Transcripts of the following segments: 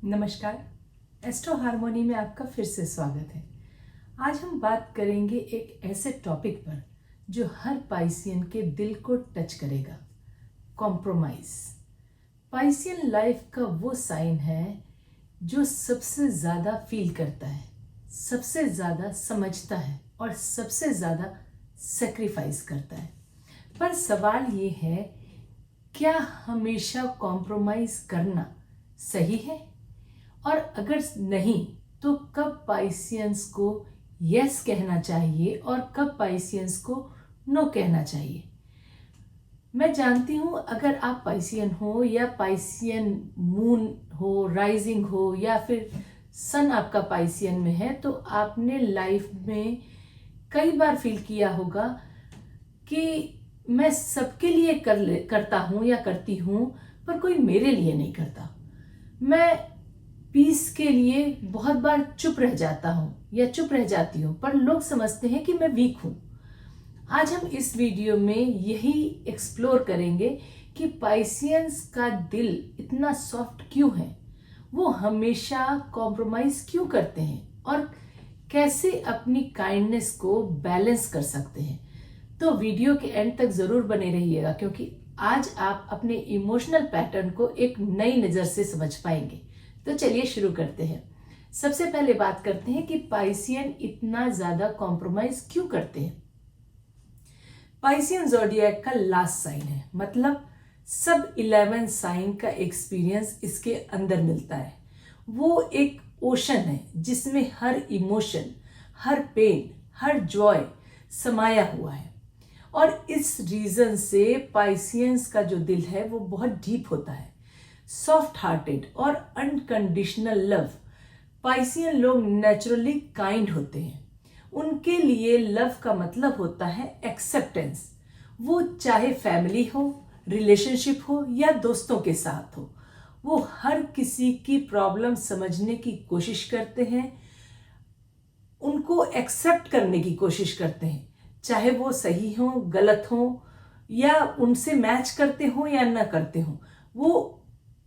नमस्कार। Astro harmony में आपका फिर से स्वागत है। आज हम बात करेंगे एक ऐसे टॉपिक पर जो हर पाइसियन के दिल को टच करेगा, कॉम्प्रोमाइज। पाइसियन लाइफ का वो साइन है जो सबसे ज़्यादा फील करता है, सबसे ज़्यादा समझता है और सबसे ज़्यादा सेक्रीफाइस करता है। पर सवाल ये है, क्या हमेशा कॉम्प्रोमाइज करना सही है? और अगर नहीं तो कब पाइसियंस को यस कहना चाहिए और कब पाइसियंस को नो कहना चाहिए? मैं जानती हूँ अगर आप पाइसियन हो या पाइसियन मून हो, राइजिंग हो या फिर सन आपका पाइसियन में है, तो आपने लाइफ में कई बार फील किया होगा कि मैं सबके लिए करता हूँ या करती हूँ, पर कोई मेरे लिए नहीं करता। मैं पीस के लिए बहुत बार चुप रह जाता हूँ या चुप रह जाती हूँ, पर लोग समझते हैं कि मैं वीक हूँ। आज हम इस वीडियो में यही एक्सप्लोर करेंगे कि पाइसियंस का दिल इतना सॉफ्ट क्यों है, वो हमेशा कॉम्प्रोमाइज क्यों करते हैं और कैसे अपनी काइंडनेस को बैलेंस कर सकते हैं। तो वीडियो के एंड तक जरूर बने रहिएगा, क्योंकि आज आप अपने इमोशनल पैटर्न को एक नई नज़र से समझ पाएंगे। तो चलिए शुरू करते हैं। सबसे पहले बात करते हैं कि पाइसियन इतना ज्यादा कॉम्प्रोमाइज क्यों करते हैं। पाइसियन ज़ोडिएक का लास्ट साइन है, मतलब सब 11 साइन का एक्सपीरियंस इसके अंदर मिलता है। वो एक ओशन है जिसमें हर इमोशन, हर पेन, हर जॉय समाया हुआ है। और इस रीजन से पाइसियंस का जो दिल है वो बहुत डीप होता है, सॉफ्ट हार्टेड और अनकंडीशनल लव। पाइसियन लोग नेचुरली काइंड होते हैं। उनके लिए लव का मतलब होता है एक्सेप्टेंस। वो चाहे फैमिली हो, रिलेशनशिप हो या दोस्तों के साथ हो, वो हर किसी की प्रॉब्लम समझने की कोशिश करते हैं, उनको एक्सेप्ट करने की कोशिश करते हैं, चाहे वो सही हो, गलत हो या उनसे मैच करते हो या ना करते हो। वो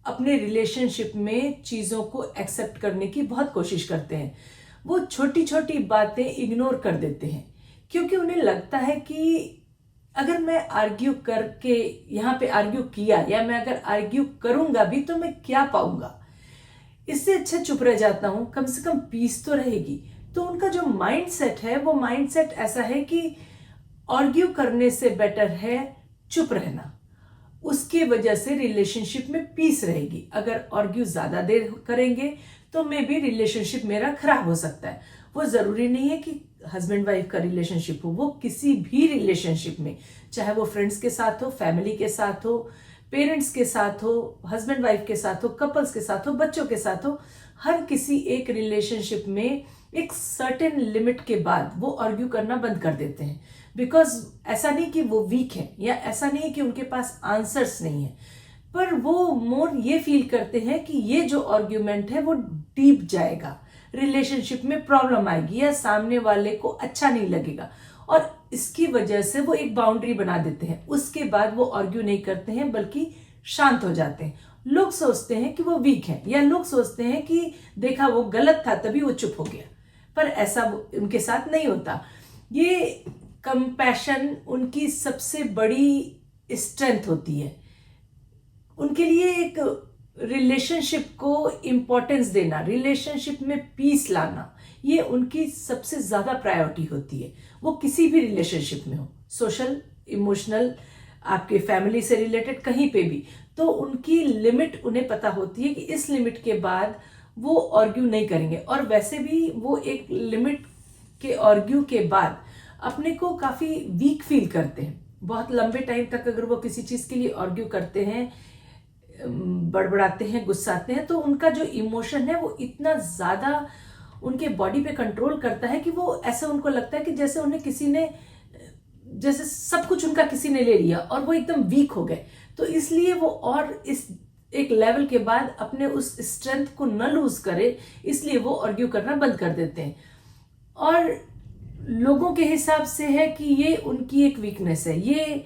अपने रिलेशनशिप में चीज़ों को एक्सेप्ट करने की बहुत कोशिश करते हैं। वो छोटी छोटी बातें इग्नोर कर देते हैं, क्योंकि उन्हें लगता है कि अगर मैं आर्ग्यू करके यहाँ पे आर्ग्यू किया या मैं अगर आर्ग्यू करूंगा भी तो मैं क्या पाऊंगा, इससे अच्छा चुप रह जाता हूँ, कम से कम पीस तो रहेगी। तो उनका जो माइंड सेट है वो माइंड सेट ऐसा है कि आर्ग्यू करने से बेटर है चुप रहना। उसके वजह से रिलेशनशिप में पीस रहेगी। अगर आर्ग्यू ज्यादा देर करेंगे तो मे बी रिलेशनशिप मेरा खराब हो सकता है। वो जरूरी नहीं है कि हस्बैंड वाइफ का रिलेशनशिप हो, वो किसी भी रिलेशनशिप में, चाहे वो फ्रेंड्स के साथ हो, फैमिली के साथ हो, पेरेंट्स के साथ हो, हस्बैंड वाइफ के साथ हो, कपल्स के साथ हो, बच्चों के साथ हो, हर किसी एक रिलेशनशिप में एक सर्टेन लिमिट के बाद वो आर्ग्यू करना बंद कर देते हैं। बिकॉज ऐसा नहीं कि वो वीक है या ऐसा नहीं कि उनके पास आंसर्स नहीं है, पर वो मोर ये फील करते हैं कि ये जो आर्ग्यूमेंट है वो डीप जाएगा, रिलेशनशिप में प्रॉब्लम आएगी या सामने वाले को अच्छा नहीं लगेगा, और इसकी वजह से वो एक बाउंड्री बना देते हैं। उसके बाद वो आर्ग्यू नहीं करते हैं बल्कि शांत हो जाते हैं। लोग सोचते हैं कि वो वीक है या लोग सोचते हैं कि देखा वो गलत था तभी वो चुप हो गया, पर ऐसा उनके साथ नहीं होता। ये कंपैशन उनकी सबसे बड़ी स्ट्रेंथ होती है। उनके लिए एक रिलेशनशिप को इंपॉर्टेंस देना, रिलेशनशिप में पीस लाना, ये उनकी सबसे ज्यादा प्रायोरिटी होती है। वो किसी भी रिलेशनशिप में हो, सोशल, इमोशनल, आपके फैमिली से रिलेटेड, कहीं पे भी, तो उनकी लिमिट उन्हें पता होती है कि इस लिमिट के बाद वो आर्ग्यू नहीं करेंगे। और वैसे भी वो एक लिमिट के आर्ग्यू के बाद अपने को काफी वीक फील करते हैं। बहुत लंबे टाइम तक अगर वो किसी चीज के लिए आर्ग्यू करते हैं, बड़बड़ाते हैं, गुस्साते हैं, तो उनका जो इमोशन है वो इतना ज्यादा उनके बॉडी पे कंट्रोल करता है कि वो ऐसा उनको लगता है कि जैसे उन्हें किसी ने, जैसे सब कुछ उनका किसी ने ले लिया और वो एकदम वीक हो गए। तो इसलिए वो और इस एक लेवल के बाद अपने उस स्ट्रेंथ को न लूज करे, इसलिए वो आर्ग्यू करना बंद कर देते हैं। और लोगों के हिसाब से है कि ये उनकी एक वीकनेस है, ये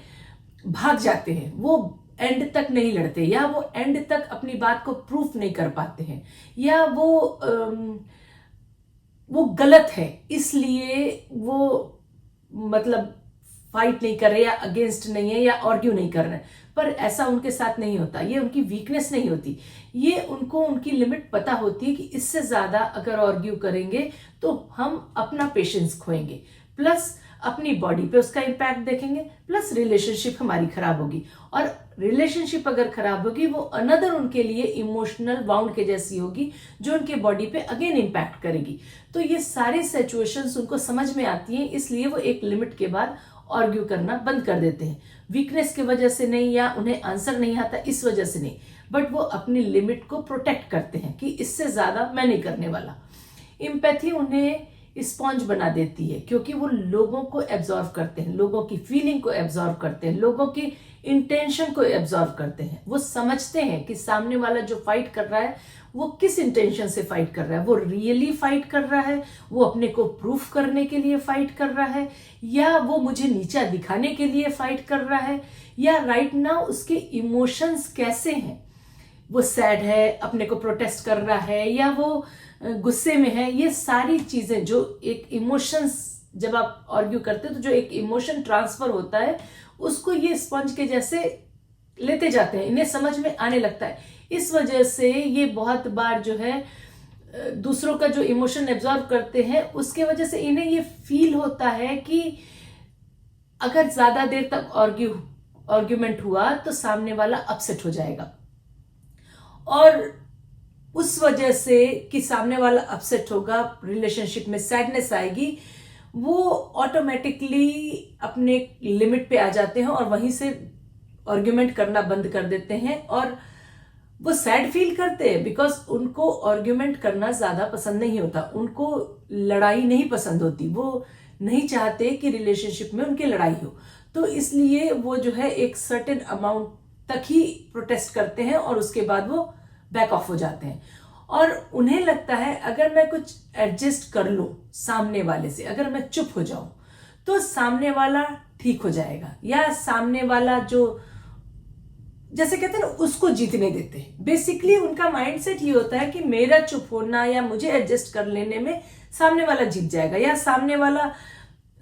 भाग जाते हैं, वो एंड तक नहीं लड़ते, या वो एंड तक अपनी बात को प्रूफ नहीं कर पाते हैं, या वो गलत है इसलिए वो मतलब फाइट नहीं कर रहे या अगेंस्ट नहीं है या आर्ग्यू नहीं कर रहे हैं, पर ऐसा उनके साथ नहीं होता। ये उनकी वीकनेस नहीं होती, ये उनको उनकी लिमिट पता होती है कि इससे ज्यादा अगर आर्ग्यू करेंगे तो हम अपना पेशेंस खोएंगे, प्लस अपनी बॉडी पे उसका इम्पैक्ट देखेंगे, प्लस रिलेशनशिप हमारी खराब होगी, और रिलेशनशिप अगर खराब होगी वो अनदर उनके लिए इमोशनल बाउंड के जैसी होगी जो उनके बॉडी पे अगेन इम्पैक्ट करेगी। तो ये सारी सिचुएशंस उनको समझ में आती हैं, इसलिए वो एक लिमिट के बाद आर्ग्यू करना बंद कर देते हैं। वीकनेस की वजह से नहीं, या उन्हें आंसर नहीं आता इस वजह से नहीं, बट वो अपनी लिमिट को प्रोटेक्ट करते हैं कि इससे ज्यादा मैं नहीं करने वाला। एम्पैथी उन्हें स्पॉन्ज बना देती है, क्योंकि वो लोगों को एब्जॉर्व करते हैं, लोगों की फीलिंग को एब्जॉर्व करते हैं, लोगों की इंटेंशन को एब्जॉर्व करते हैं। वो समझते हैं कि सामने वाला जो फाइट कर रहा है वो किस इंटेंशन से फाइट कर रहा है, वो रियली फाइट कर रहा है, वो अपने को प्रूफ करने के लिए फाइट कर रहा है, या वो मुझे नीचा दिखाने के लिए फाइट कर रहा है, या राइट नाउ उसके इमोशंस कैसे हैं, वो सैड है, अपने को प्रोटेस्ट कर रहा है, या वो गुस्से में है। ये सारी चीजें जो एक इमोशंस, जब आप आर्ग्यू करते हो तो जो एक इमोशन ट्रांसफर होता है उसको ये स्पंज के जैसे लेते जाते हैं, इन्हें समझ में आने लगता है। इस वजह से ये बहुत बार जो है दूसरों का जो इमोशन एब्जॉर्व करते हैं उसके वजह से इन्हें ये फील होता है कि अगर ज्यादा देर तक आर्ग्यूमेंट हुआ तो सामने वाला अपसेट हो जाएगा, और उस वजह से कि सामने वाला अपसेट होगा, रिलेशनशिप में सैडनेस आएगी, वो ऑटोमेटिकली अपने लिमिट पे आ जाते हैं और वहीं से आर्ग्यूमेंट करना बंद कर देते हैं, और वो सैड फील करते हैं बिकॉज उनको आर्ग्यूमेंट करना ज्यादा पसंद नहीं होता, उनको लड़ाई नहीं पसंद होती, वो नहीं चाहते कि रिलेशनशिप में उनकी लड़ाई हो। तो इसलिए वो जो है एक सर्टेन अमाउंट तक ही प्रोटेस्ट करते हैं और उसके बाद वो बैक ऑफ हो जाते हैं, और उन्हें लगता है अगर मैं कुछ एडजस्ट कर लूं सामने वाले से, अगर मैं चुप हो जाऊं तो सामने वाला ठीक हो जाएगा, या सामने वाला जो जैसे कहते हैं ना उसको जीतने देते हैं। बेसिकली उनका माइंडसेट ये होता है कि मेरा चुप होना या मुझे एडजस्ट कर लेने में सामने वाला जीत जाएगा, या सामने वाला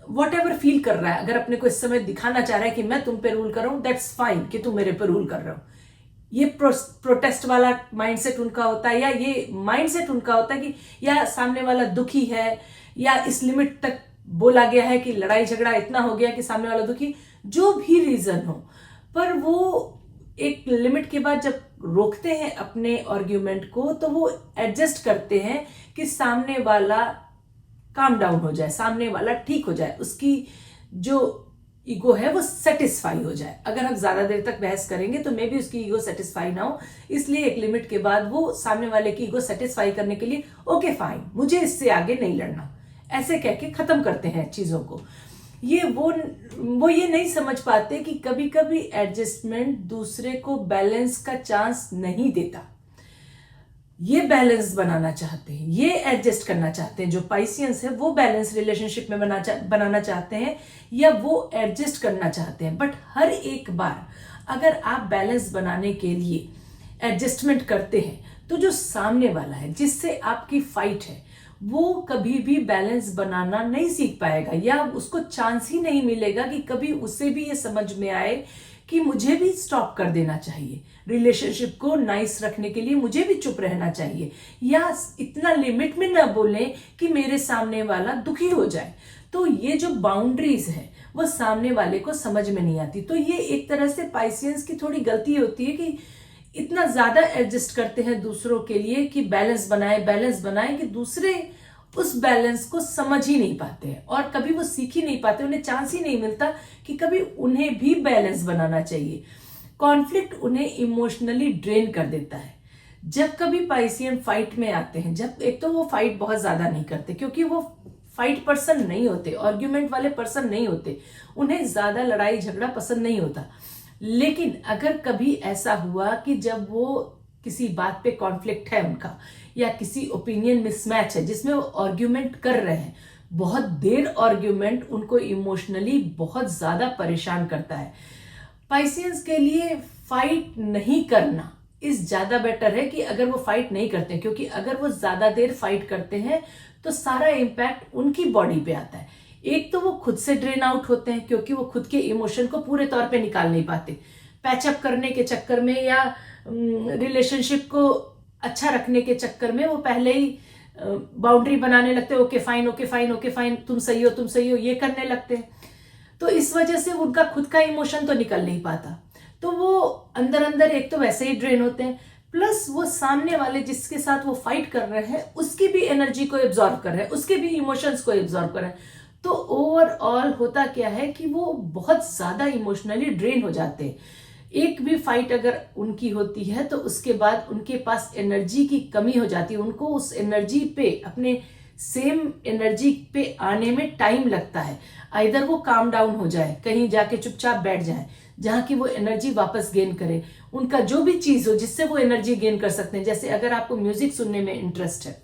व्हाटएवर फील कर रहा है, अगर अपने को इस समय दिखाना चाह रहा है कि मैं तुम पे रूल कर रहा हूं, दैट्स फाइन कि तुम मेरे पे रूल कर रहे हो। ये प्रोटेस्ट वाला माइंडसेट उनका होता है, या ये माइंडसेट उनका होता है कि या सामने वाला दुखी है, या इस लिमिट तक बोला गया है कि लड़ाई झगड़ा इतना हो गया कि सामने वाला दुखी, जो भी रीजन हो, पर वो एक लिमिट के बाद जब रोकते हैं अपने आर्ग्यूमेंट को तो वो एडजस्ट करते हैं कि सामने वाला काम डाउन हो जाए, सामने वाला ठीक हो जाए, उसकी जो ईगो है वो सेटिस्फाई हो जाए। अगर हम ज्यादा देर तक बहस करेंगे तो मे बी उसकी ईगो सेटिस्फाई ना हो, इसलिए एक लिमिट के बाद वो सामने वाले की ईगो सेटिस्फाई करने के लिए ओके फाइन, मुझे इससे आगे नहीं लड़ना, ऐसे कह के खत्म करते हैं चीजों को। ये वो ये नहीं समझ पाते कि कभी कभी एडजस्टमेंट दूसरे को बैलेंस का चांस नहीं देता। ये बैलेंस बनाना चाहते हैं, ये एडजस्ट करना चाहते हैं, जो पाइसियंस है वो बैलेंस रिलेशनशिप में बनाना चाहते हैं, या वो एडजस्ट करना चाहते हैं। बट हर एक बार अगर आप बैलेंस बनाने के लिए एडजस्टमेंट करते हैं तो जो सामने वाला है जिससे आपकी फाइट है वो कभी भी बैलेंस बनाना नहीं सीख पाएगा, या उसको चांस ही नहीं मिलेगा कि कभी उसे भी ये समझ में आए कि मुझे भी स्टॉप कर देना चाहिए, रिलेशनशिप को नाइस रखने के लिए मुझे भी चुप रहना चाहिए, या इतना लिमिट में ना बोले कि मेरे सामने वाला दुखी हो जाए। तो ये जो बाउंड्रीज है वो सामने वाले को समझ में नहीं आती। तो ये एक तरह से पाइसियंस की थोड़ी गलती होती है कि इतना ज्यादा एडजस्ट करते हैं दूसरों के लिए कि बैलेंस बनाए कि दूसरे उस बैलेंस को समझ ही नहीं पाते हैं, और कभी वो सीख ही नहीं पाते, उन्हें चांस ही नहीं मिलता कि कभी उन्हें भी बैलेंस बनाना चाहिए। कॉन्फ्लिक्ट उन्हें इमोशनली ड्रेन कर देता है। जब कभी पाइसियन फाइट में आते हैं, जब एक तो वो फाइट बहुत ज्यादा नहीं करते क्योंकि वो फाइट पर्सन नहीं होते, आर्ग्यूमेंट वाले पर्सन नहीं होते, उन्हें ज्यादा लड़ाई झगड़ा पसंद नहीं होता। लेकिन अगर कभी ऐसा हुआ कि जब वो किसी बात पे कॉन्फ्लिक्ट है उनका, या किसी ओपिनियन मिसमैच है जिसमें वो आर्ग्यूमेंट कर रहे हैं, बहुत देर आर्ग्यूमेंट उनको इमोशनली बहुत ज्यादा परेशान करता है। पाइसियंस के लिए फाइट नहीं करना इस ज्यादा बेटर है कि अगर वो फाइट नहीं करते हैं, क्योंकि अगर वो ज्यादा देर फाइट करते हैं तो सारा इम्पैक्ट उनकी बॉडी पे आता है। एक तो वो खुद से ड्रेन आउट होते हैं क्योंकि वो खुद के इमोशन को पूरे तौर पे निकाल नहीं पाते, पैचअप करने के चक्कर में या रिलेशनशिप को अच्छा रखने के चक्कर में वो पहले ही बाउंड्री बनाने लगते हैं, okay fine, okay fine, okay fine, तुम सही हो, तुम सही हो, ये करने लगते हैं। तो इस वजह से उनका खुद का इमोशन तो निकल नहीं पाता, तो वो अंदर अंदर एक तो वैसे ही ड्रेन होते हैं, प्लस वो सामने वाले जिसके साथ वो फाइट कर रहे हैं उसकी भी एनर्जी को एब्जॉर्ब कर रहे हैं, उसके भी इमोशंस को एब्जॉर्ब कर रहे हैं। तो ओवरऑल होता क्या है कि वो बहुत ज्यादा इमोशनली ड्रेन हो जाते हैं। एक भी फाइट अगर उनकी होती है तो उसके बाद उनके पास एनर्जी की कमी हो जाती है, उनको उस एनर्जी पे, अपने सेम एनर्जी पे आने में टाइम लगता है। आइदर वो काम डाउन हो जाए, कहीं जाके चुपचाप बैठ जाए जहां की वो एनर्जी वापस गेन करे, उनका जो भी चीज हो जिससे वो एनर्जी गेन कर सकते हैं। जैसे अगर आपको म्यूजिक सुनने में इंटरेस्ट है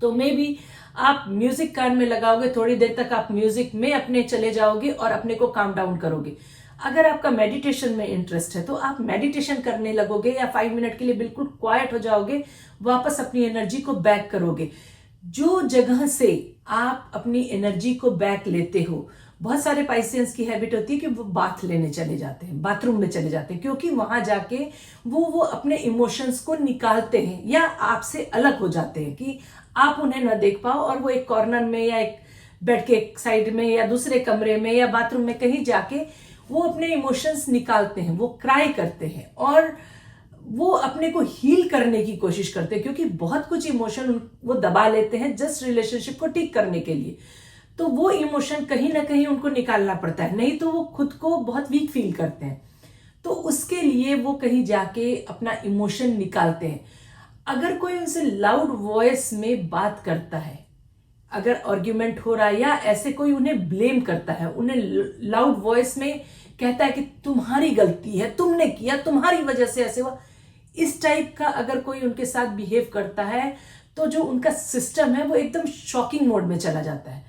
तो मे बी आप म्यूजिक कान में लगाओगे, थोड़ी देर तक आप म्यूजिक में अपने चले जाओगे और अपने को काम डाउन करोगे। अगर आपका मेडिटेशन में इंटरेस्ट है तो आप मेडिटेशन करने लगोगे या 5 मिनट के लिए बिल्कुल क्वाइट हो जाओगे, वापस अपनी एनर्जी को बैक करोगे। जो जगह से आप अपनी एनर्जी को बैक लेते हो, बहुत सारे पाइसियंस की हैबिट होती है कि वो बाथ लेने चले जाते हैं, बाथरूम में चले जाते हैं, क्योंकि वहां जाके वो अपने इमोशंस को निकालते हैं या आपसे अलग हो जाते हैं कि आप उन्हें न देख पाओ, और वो एक कॉर्नर में या एक बेड के एक साइड में या दूसरे कमरे में या बाथरूम में कहीं जाके वो अपने इमोशंस निकालते हैं, वो क्राई करते हैं और वो अपने को हील करने की कोशिश करते हैं, क्योंकि बहुत कुछ इमोशन वो दबा लेते हैं जस्ट रिलेशनशिप को ठीक करने के लिए। तो वो इमोशन कहीं ना कहीं उनको निकालना पड़ता है, नहीं तो वो खुद को बहुत वीक फील करते हैं। तो उसके लिए वो कहीं जाके अपना इमोशन निकालते हैं। अगर कोई उनसे लाउड वॉइस में बात करता है, अगर आर्ग्यूमेंट हो रहा है या ऐसे कोई उन्हें ब्लेम करता है, उन्हें लाउड वॉइस में कहता है कि तुम्हारी गलती है, तुमने किया, तुम्हारी वजह से ऐसे हुआ, इस टाइप का अगर कोई उनके साथ बिहेव करता है तो जो उनका सिस्टम है वो एकदम शॉकिंग मोड में चला जाता है।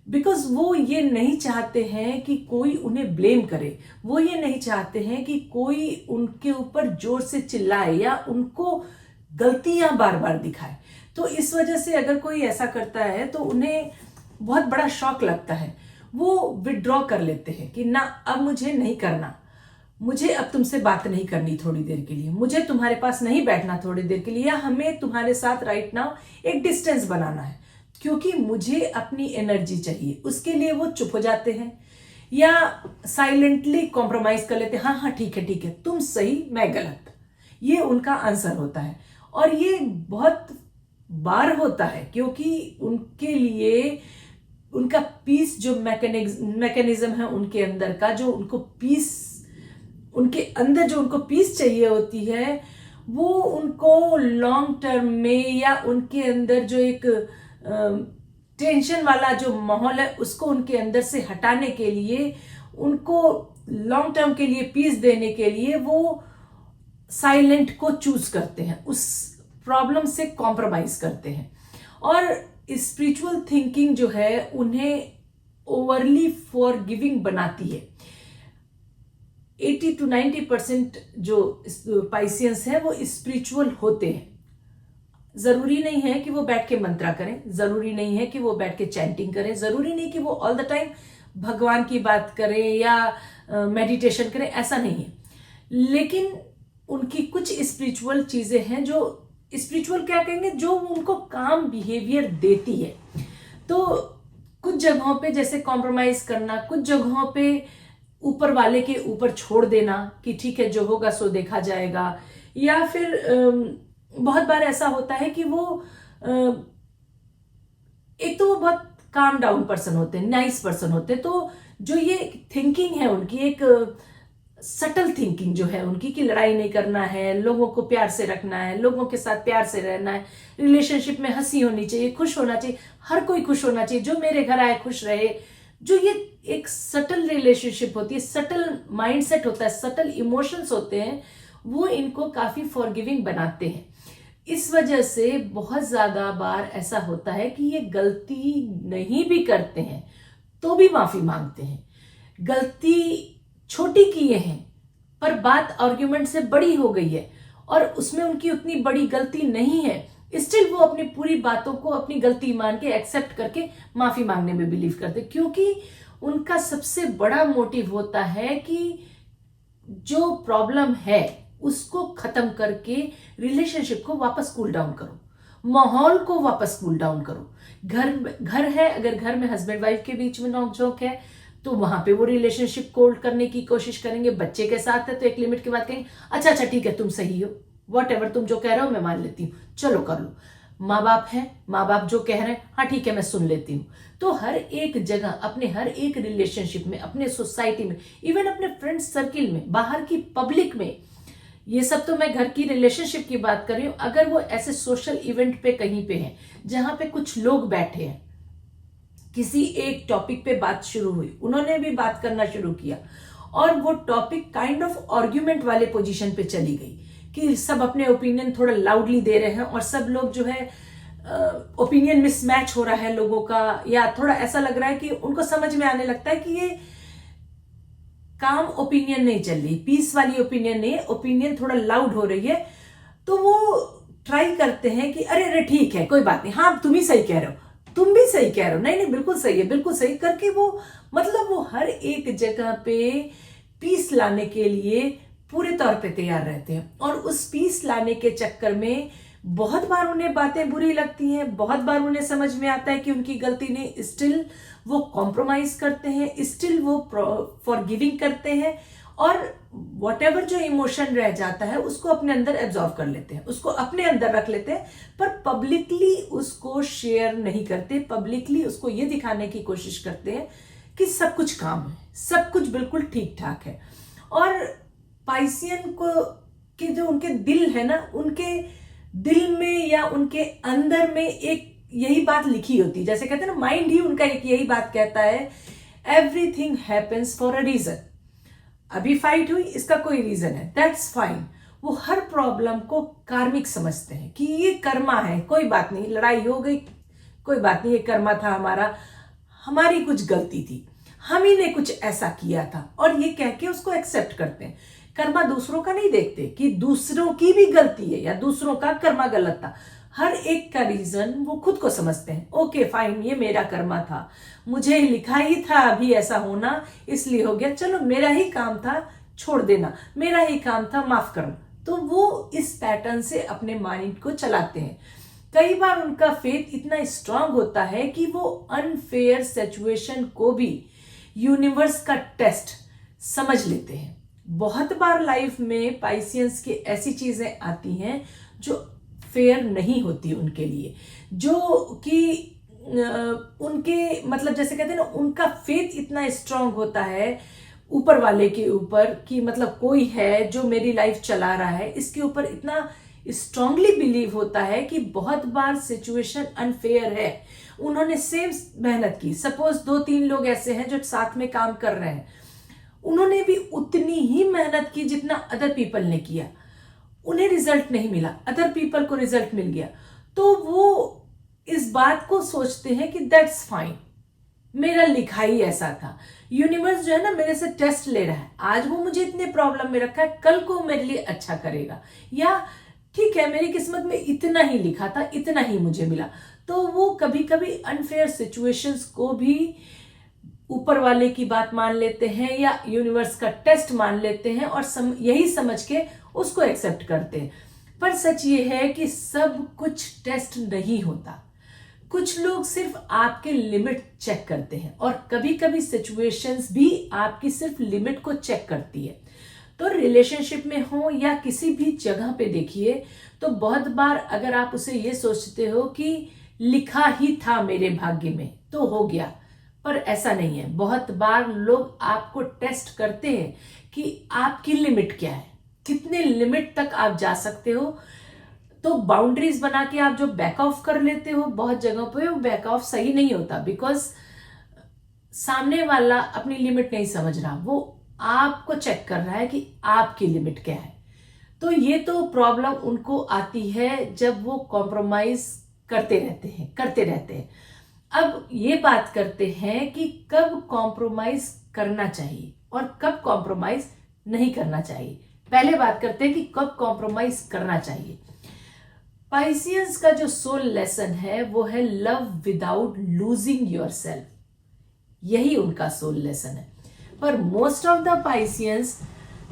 बिकॉज वो ये नहीं चाहते हैं कि कोई उन्हें ब्लेम करे, वो ये नहीं चाहते हैं कि कोई उनके ऊपर जोर से चिल्लाए या उनको गलतियां बार बार दिखाए। तो इस वजह से अगर कोई ऐसा करता है तो उन्हें बहुत बड़ा शॉक लगता है, वो विड्रॉ कर लेते हैं कि ना अब मुझे नहीं करना, मुझे अब तुमसे बात नहीं करनी थोड़ी देर के लिए, मुझे तुम्हारे पास नहीं बैठना थोड़ी देर के लिए, या हमें तुम्हारे साथ राइट नाउ एक डिस्टेंस बनाना है, क्योंकि मुझे अपनी एनर्जी चाहिए। उसके लिए वो चुप हो जाते हैं या साइलेंटली कॉम्प्रोमाइज कर लेते हैं, हाँ हाँ ठीक है, तुम सही मैं गलत, ये उनका आंसर होता है। और ये बहुत बार होता है क्योंकि उनके लिए उनका पीस जो मैकेनिज्म है उनके अंदर का, जो उनको पीस, उनके अंदर जो उनको पीस चाहिए होती है, वो उनको लॉन्ग टर्म में या उनके अंदर जो एक टेंशन वाला जो माहौल है उसको उनके अंदर से हटाने के लिए, उनको लॉन्ग टर्म के लिए पीस देने के लिए वो साइलेंट को चूज करते हैं, उस प्रॉब्लम से कॉम्प्रोमाइज करते हैं। और स्पिरिचुअल थिंकिंग जो है उन्हें ओवरली फॉरगिविंग बनाती है। 80 to 90% जो पाइसियंस है वो स्पिरिचुअल होते हैं। जरूरी नहीं है कि वो बैठ के मंत्रा करें, जरूरी नहीं है कि वो बैठ के चैंटिंग करें, जरूरी नहीं कि वो ऑल द टाइम भगवान की बात करें या मेडिटेशन करें, ऐसा नहीं है। लेकिन उनकी कुछ स्पिरिचुअल चीजें हैं, जो स्पिरिचुअल क्या कहेंगे, जो उनको काम बिहेवियर देती है। तो कुछ जगहों पे जैसे कॉम्प्रोमाइज करना, कुछ जगहों पे ऊपर वाले के ऊपर छोड़ देना कि ठीक है जो होगा सो देखा जाएगा, या फिर बहुत बार ऐसा होता है कि वो एक तो वो बहुत काम डाउन पर्सन होते हैं, नाइस पर्सन होते हैं, तो जो ये थिंकिंग है उनकी, एक सटल थिंकिंग जो है उनकी कि लड़ाई नहीं करना है, लोगों को प्यार से रखना है, लोगों के साथ प्यार से रहना है, रिलेशनशिप में हंसी होनी चाहिए, खुश होना चाहिए, हर कोई खुश होना चाहिए, जो मेरे घर आए खुश रहे, जो ये एक सटल रिलेशनशिप होती है, सटल माइंडसेट होता है, सटल इमोशंस होते हैं, वो इनको काफी फॉरगिविंग बनाते हैं। इस वजह से बहुत ज्यादा बार ऐसा होता है कि ये गलती नहीं भी करते हैं तो भी माफी मांगते हैं, गलती छोटी किए हैं पर बात आर्ग्यूमेंट से बड़ी हो गई है और उसमें उनकी उतनी बड़ी गलती नहीं है, स्टिल वो अपनी पूरी बातों को अपनी गलती मान के एक्सेप्ट करके माफी मांगने में बिलीव करते, क्योंकि उनका सबसे बड़ा मोटिव होता है कि जो प्रॉब्लम है उसको खत्म करके रिलेशनशिप को वापस कूल डाउन करो, माहौल को वापस कूल डाउन करो। घर है, अगर घर में हस्बैंड वाइफ के बीच में नोकझोंक है तो वहां पे वो रिलेशनशिप कोल्ड करने की कोशिश करेंगे। बच्चे के साथ है तो एक लिमिट के बाद कहेंगे अच्छा अच्छा ठीक है तुम सही हो, वॉट एवर तुम जो कह रहे हो मैं मान लेती हूँ, चलो कर लो। माँ बाप है, माँ बाप जो कह रहे हैं हाँ ठीक है मैं सुन लेती हूँ। तो हर एक जगह, अपने हर एक रिलेशनशिप में, अपने सोसाइटी में, इवन अपने फ्रेंड सर्किल में, बाहर की पब्लिक में, ये सब तो मैं घर की रिलेशनशिप की बात कर रही हूं। अगर वो ऐसे सोशल इवेंट पे कहीं पे हैं जहां पे कुछ लोग बैठे हैं, किसी एक टॉपिक पे बात शुरू हुई, उन्होंने भी बात करना शुरू किया और वो टॉपिक काइंड ऑफ आर्ग्यूमेंट वाले पोजीशन पे चली गई कि सब अपने ओपिनियन थोड़ा लाउडली दे रहे हैं और सब लोग जो है ओपिनियन मिसमैच हो रहा है लोगों का, या थोड़ा ऐसा लग रहा है कि उनको समझ में आने लगता है कि ये काम ओपिनियन नहीं चल रही, पीस वाली ओपिनियन नहीं, ओपिनियन थोड़ा लाउड हो रही है। तो वो ट्राई करते हैं कि अरे अरे ठीक है कोई बात नहीं, हाँ तुम ही सही कह रहे हो, तुम भी सही कह रहे हो, नहीं नहीं बिल्कुल सही है, बिल्कुल सही करके वो मतलब वो हर एक जगह पे पीस लाने के लिए पूरे तौर पे तैयार रहते हैं। और उस पीस लाने के चक्कर में बहुत बार उन्हें बातें बुरी लगती हैं, बहुत बार उन्हें समझ में आता है कि उनकी गलती नहीं, स्टिल वो कॉम्प्रोमाइज करते हैं, स्टिल वो फॉरगिविंग करते हैं और व्हाटएवर जो इमोशन रह जाता है उसको अपने अंदर एब्जॉर्व कर लेते हैं, उसको अपने अंदर रख लेते हैं, पर पब्लिकली उसको शेयर नहीं करते। पब्लिकली उसको ये दिखाने की कोशिश करते हैं कि सब कुछ काम है, सब कुछ बिल्कुल ठीक ठाक है। और पाइसियन को के जो उनके दिल है ना, उनके दिल में या उनके अंदर में एक यही बात लिखी होती है, जैसे कहते हैं ना माइंड ही उनका एक यही बात कहता है, everything happens for a reason. अभी फाइट हुई, इसका कोई रीजन है, दैट्स फाइन। वो हर प्रॉब्लम को कार्मिक समझते हैं कि ये कर्मा है, कोई बात नहीं, लड़ाई हो गई कोई बात नहीं, ये कर्मा था हमारा, हमारी कुछ गलती थी, हम ही ने कुछ ऐसा किया था, और ये कह के उसको एक्सेप्ट करते हैं। कर्मा दूसरों का नहीं देखते कि दूसरों की भी गलती है या दूसरों का कर्मा गलत था, हर एक का रीजन वो खुद को समझते हैं। ओके फाइन, ये मेरा कर्मा था, मुझे लिखा ही था अभी ऐसा होना, इसलिए हो गया, चलो मेरा ही काम था, छोड़ देना, मेरा ही काम था, माफ करना। तो वो इस पैटर्न से अपने माइंड को चलाते हैं। कई बार उनका फेथ इतना स्ट्रांग होता है कि वो अनफेयर सिचुएशन को भी यूनिवर्स का टेस्ट समझ लेते हैं। बहुत बार लाइफ में पाइसियंस की ऐसी चीजें आती हैं जो फेयर नहीं होती उनके लिए, जो कि उनके मतलब जैसे कहते हैं ना, उनका फेथ इतना स्ट्रांग होता है ऊपर वाले के ऊपर कि मतलब कोई है जो मेरी लाइफ चला रहा है, इसके ऊपर इतना स्ट्रांगली बिलीव होता है कि बहुत बार सिचुएशन अनफेयर है, उन्होंने सेम मेहनत की, सपोज 2-3 लोग ऐसे हैं जो साथ में काम कर रहे हैं, उन्होंने भी उतनी ही मेहनत की जितना अदर पीपल ने किया, उन्हें रिजल्ट नहीं मिला, अदर पीपल को रिजल्ट मिल गया, तो वो इस बात को सोचते हैं कि दैट्स फाइन, मेरा लिखा ही ऐसा था, यूनिवर्स जो है ना मेरे से टेस्ट ले रहा है, आज वो मुझे इतने प्रॉब्लम में रखा है, कल को मेरे लिए अच्छा करेगा, या ठीक है मेरी किस्मत में इतना ही लिखा था, इतना ही मुझे मिला। तो वो कभी कभी अनफेयर सिचुएशंस को भी ऊपर वाले की बात मान लेते हैं या यूनिवर्स का टेस्ट मान लेते हैं और यही समझ के उसको एक्सेप्ट करते हैं। पर सच ये है कि सब कुछ टेस्ट नहीं होता, कुछ लोग सिर्फ आपके लिमिट चेक करते हैं और कभी कभी सिचुएशंस भी आपकी सिर्फ लिमिट को चेक करती है। तो रिलेशनशिप में हो या किसी भी जगह पे देखिए, तो बहुत बार अगर आप उसे ये सोचते हो कि लिखा ही था मेरे भाग्य में तो हो गया, पर ऐसा नहीं है। बहुत बार लोग आपको टेस्ट करते हैं कि आपकी लिमिट क्या है, कितने लिमिट तक आप जा सकते हो। तो बाउंड्रीज बना के आप जो बैक ऑफ कर लेते हो, बहुत जगहों पे वो बैक ऑफ सही नहीं होता, बिकॉज सामने वाला अपनी लिमिट नहीं समझ रहा, वो आपको चेक कर रहा है कि आपकी लिमिट क्या है। तो ये तो प्रॉब्लम उनको आती है जब वो कॉम्प्रोमाइज करते रहते हैं। अब ये बात करते हैं कि कब कॉम्प्रोमाइज करना चाहिए और कब कॉम्प्रोमाइज नहीं करना चाहिए। पहले बात करते हैं कि कब कॉम्प्रोमाइज करना चाहिए। पाइसियंस का जो सोल लेसन है वो है लव विदाउट लूजिंग योरसेल्फ, यही उनका सोल लेसन है। पर most of the Pisceans